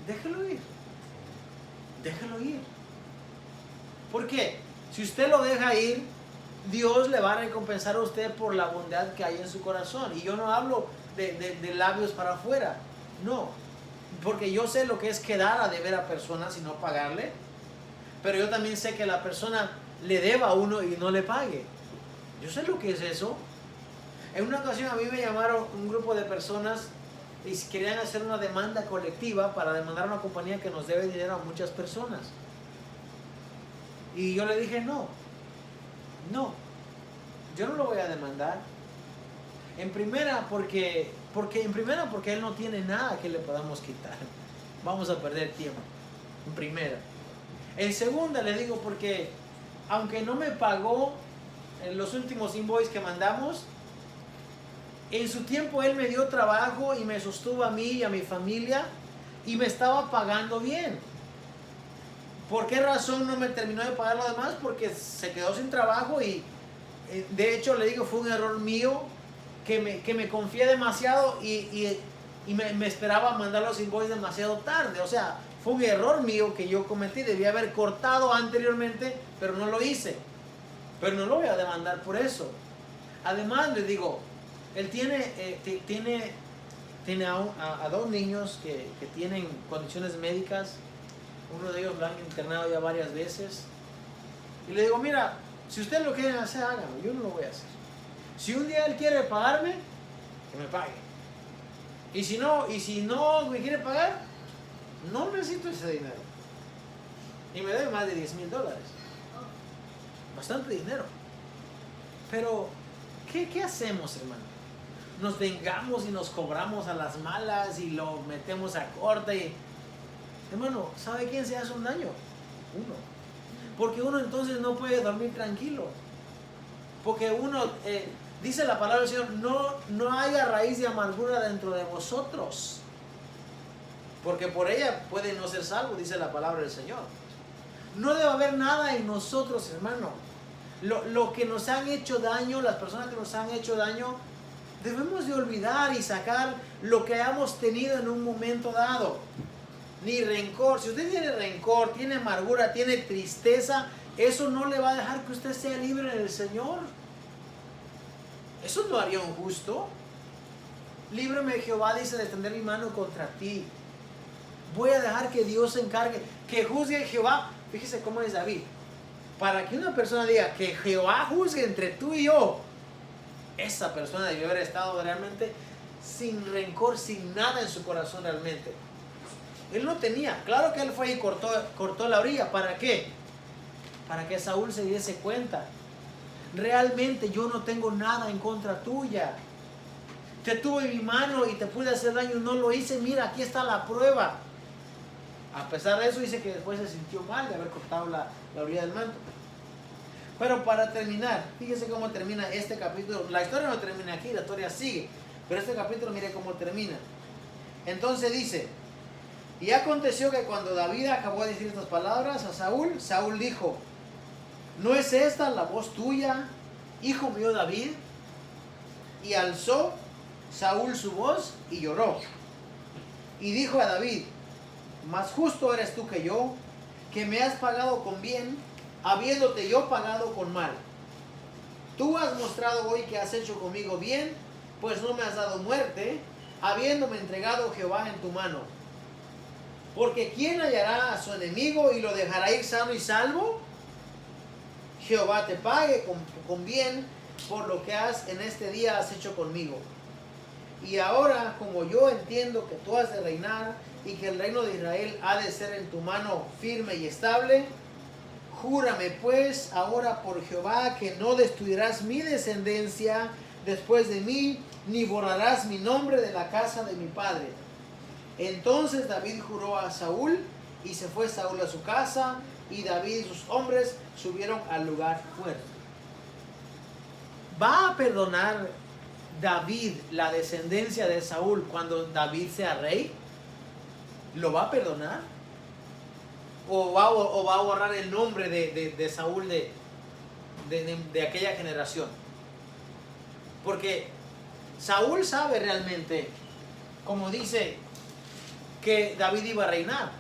déjelo ir. Déjelo ir. ¿Por qué? Si usted lo deja ir, Dios le va a recompensar a usted por la bondad que hay en su corazón. Y yo no hablo de labios para afuera. No. Porque yo sé lo que es quedar a deber a personas y no pagarle. Pero yo también sé que la persona le deba a uno y no le pague. Yo sé lo que es eso. En una ocasión a mí me llamaron un grupo de personas y querían hacer una demanda colectiva para demandar a una compañía que nos debe dinero a muchas personas. Y yo le dije, no, yo no lo voy a demandar. En primera, porque él no tiene nada que le podamos quitar. Vamos a perder tiempo. En primera. En segunda, le digo porque aunque no me pagó en los últimos invoices que mandamos, en su tiempo él me dio trabajo y me sostuvo a mí y a mi familia y me estaba pagando bien. ¿Por qué razón no me terminó de pagar lo demás? Porque se quedó sin trabajo y de hecho le digo, fue un error mío que me confié demasiado y me esperaba mandar los invoices demasiado tarde. O sea, fue un error mío que yo cometí. Debía haber cortado anteriormente, pero no lo hice. Pero no lo voy a demandar por eso. Además, le digo, él tiene a dos niños que tienen condiciones médicas. Uno de ellos lo han internado ya varias veces. Y le digo, mira, si ustedes lo quieren hacer, háganlo. Yo no lo voy a hacer. Si un día él quiere pagarme, que me pague. Y si no me quiere pagar, no necesito ese dinero. Y me debe más de $10,000. Bastante dinero. Pero, ¿qué hacemos, hermano? Nos vengamos y nos cobramos a las malas y lo metemos a corte y... Hermano, ¿sabe quién se hace un daño? Uno. Porque uno entonces no puede dormir tranquilo. Porque uno, dice la palabra del Señor, no haya raíz de amargura dentro de vosotros. Porque por ella puede no ser salvo, dice la palabra del Señor. No debe haber nada en nosotros, hermano. Lo que nos han hecho daño, las personas que nos han hecho daño, debemos de olvidar y sacar lo que hayamos tenido en un momento dado. Ni rencor. Si usted tiene rencor, tiene amargura, tiene tristeza, eso no le va a dejar que usted sea libre del Señor. Eso no haría un justo. Líbrame, Jehová, dice, de extender mi mano contra ti. Voy a dejar que Dios se encargue, que juzgue Jehová. Fíjese cómo es David. Para que una persona diga que Jehová juzgue entre tú y yo, esa persona debió haber estado realmente sin rencor, sin nada en su corazón realmente. Él no tenía. Claro que él fue y cortó la orilla. ¿Para qué? Para que Saúl se diese cuenta. Realmente yo no tengo nada en contra tuya. Te tuve en mi mano y te pude hacer daño. No lo hice. Mira, aquí está la prueba. A pesar de eso, dice que después se sintió mal de haber cortado la orilla del manto. Pero para terminar, fíjese cómo termina este capítulo. La historia no termina aquí, la historia sigue. Pero este capítulo, mire cómo termina. Entonces dice... Y aconteció que cuando David acabó de decir estas palabras a Saúl, Saúl dijo, ¿no es esta la voz tuya, hijo mío David? Y alzó Saúl su voz y lloró. Y dijo a David, más justo eres tú que yo, que me has pagado con bien, habiéndote yo pagado con mal. tú has mostrado hoy que has hecho conmigo bien, pues no me has dado muerte, habiéndome entregado Jehová en tu mano. Porque ¿quién hallará a su enemigo y lo dejará ir sano y salvo? Jehová te pague con bien por lo que en este día has hecho conmigo. Y ahora, como yo entiendo que tú has de reinar y que el reino de Israel ha de ser en tu mano firme y estable, júrame pues ahora por Jehová que no destruirás mi descendencia después de mí, ni borrarás mi nombre de la casa de mi padre. Entonces David juró a Saúl, y se fue Saúl a su casa, y David y sus hombres subieron al lugar muerto. ¿Va a perdonar David la descendencia de Saúl cuando David sea rey? ¿Lo va a perdonar? ¿O va a borrar el nombre de Saúl de aquella generación? Porque Saúl sabe realmente, como dice, que David iba a reinar.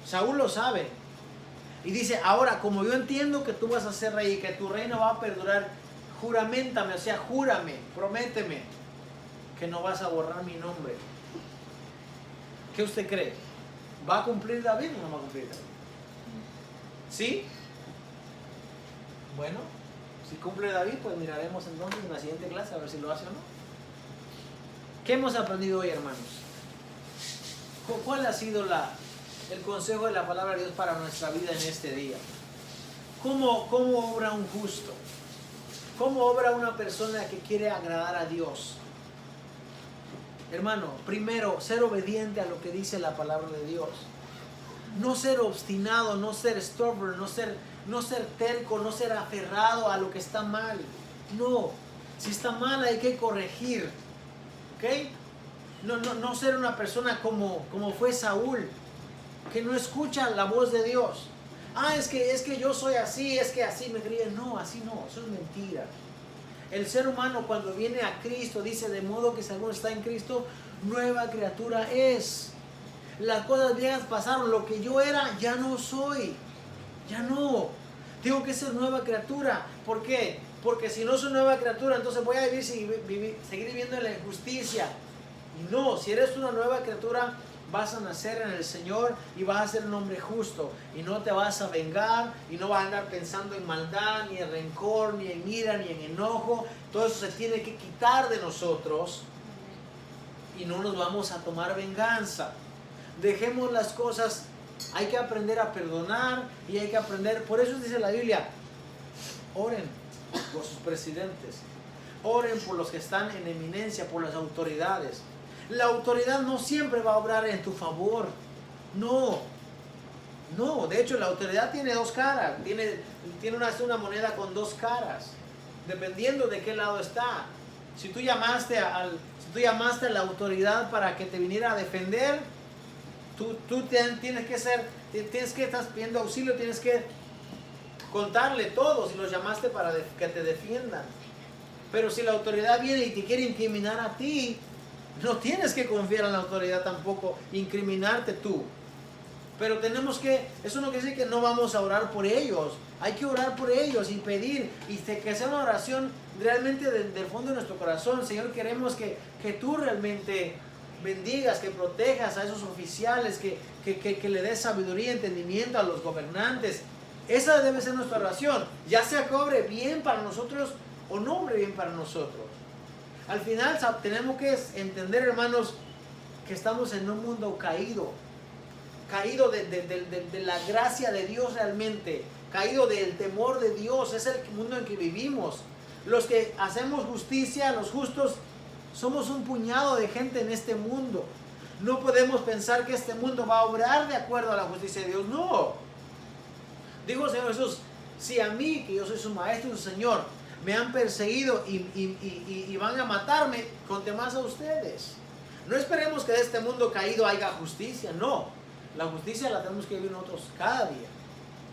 Saúl lo sabe. Y dice, ahora, como yo entiendo que tú vas a ser rey y que tu reino va a perdurar, juramentame, o sea, júrame, prométeme que no vas a borrar mi nombre. ¿Qué usted cree? ¿Va a cumplir David o no va a cumplir David? ¿Sí? Bueno, si cumple David, pues miraremos entonces en la siguiente clase a ver si lo hace o no. ¿Qué hemos aprendido hoy, hermanos? ¿Cuál ha sido el consejo de la palabra de Dios para nuestra vida en este día? ¿Cómo obra un justo? ¿Cómo obra una persona que quiere agradar a Dios? Hermano, primero, ser obediente a lo que dice la palabra de Dios. No ser obstinado, no ser stubborn, no ser terco, no ser aferrado a lo que está mal. No, si está mal hay que corregir. ¿Ok? No ser una persona como fue Saúl, que no escucha la voz de Dios. Es que yo soy así, es que así me crié. No, así no, eso es mentira. El ser humano cuando viene a Cristo dice, de modo que si alguno está en Cristo, nueva criatura es. Las cosas viejas pasaron, lo que yo era ya no soy. Ya no. Tengo que ser nueva criatura. ¿Por qué? Porque si no soy nueva criatura, entonces voy a seguir viviendo en la injusticia. Y no, si eres una nueva criatura, vas a nacer en el Señor y vas a ser un hombre justo. Y no te vas a vengar y no vas a andar pensando en maldad, ni en rencor, ni en ira, ni en enojo. Todo eso se tiene que quitar de nosotros y no nos vamos a tomar venganza. Dejemos las cosas, hay que aprender a perdonar y hay que aprender. Por eso dice la Biblia, oren por sus presidentes, oren por los que están en eminencia, por las autoridades. La autoridad no siempre va a obrar en tu favor. No, de hecho la autoridad tiene dos caras, tiene una moneda con dos caras, dependiendo de qué lado está. Si tú llamaste a la autoridad para que te viniera a defender, tú tienes que estás pidiendo auxilio, tienes que contarle todo si los llamaste para que te defiendan. Pero si la autoridad viene y te quiere incriminar a ti, no tienes que confiar en la autoridad tampoco, incriminarte tú. Pero eso no quiere decir que no vamos a orar por ellos. Hay que orar por ellos y pedir, y que sea una oración realmente del fondo de nuestro corazón. Señor, queremos que tú realmente bendigas, que protejas a esos oficiales, que le des sabiduría y entendimiento a los gobernantes. Esa debe ser nuestra oración, ya sea que obre bien para nosotros o no obre bien para nosotros. Al final tenemos que entender, hermanos, que estamos en un mundo caído de la gracia de Dios realmente, caído del temor de Dios. Es el mundo en que vivimos. Los que hacemos justicia, los justos, somos un puñado de gente en este mundo. No podemos pensar que este mundo va a obrar de acuerdo a la justicia de Dios. No. Digo, Señor Jesús, si a mí, que yo soy su maestro y su Señor, me han perseguido y van a matarme, conté más a ustedes. No esperemos que de este mundo caído haya justicia. No. La justicia la tenemos que vivir nosotros cada día.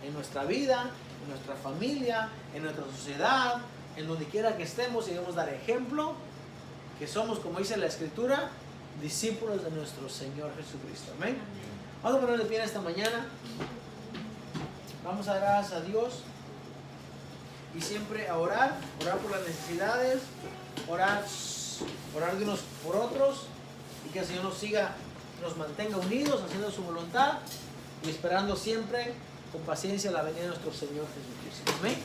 En nuestra vida, en nuestra familia, en nuestra sociedad, en donde quiera que estemos, y debemos dar ejemplo que somos, como dice la Escritura, discípulos de nuestro Señor Jesucristo. Amén. Vamos a ponernos de pie esta mañana. Vamos a dar gracias a Dios. y siempre a orar por las necesidades, orar de unos por otros, y que el Señor nos mantenga unidos, haciendo su voluntad y esperando siempre con paciencia la venida de nuestro Señor Jesucristo. Amén.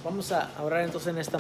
Vamos a orar entonces en esta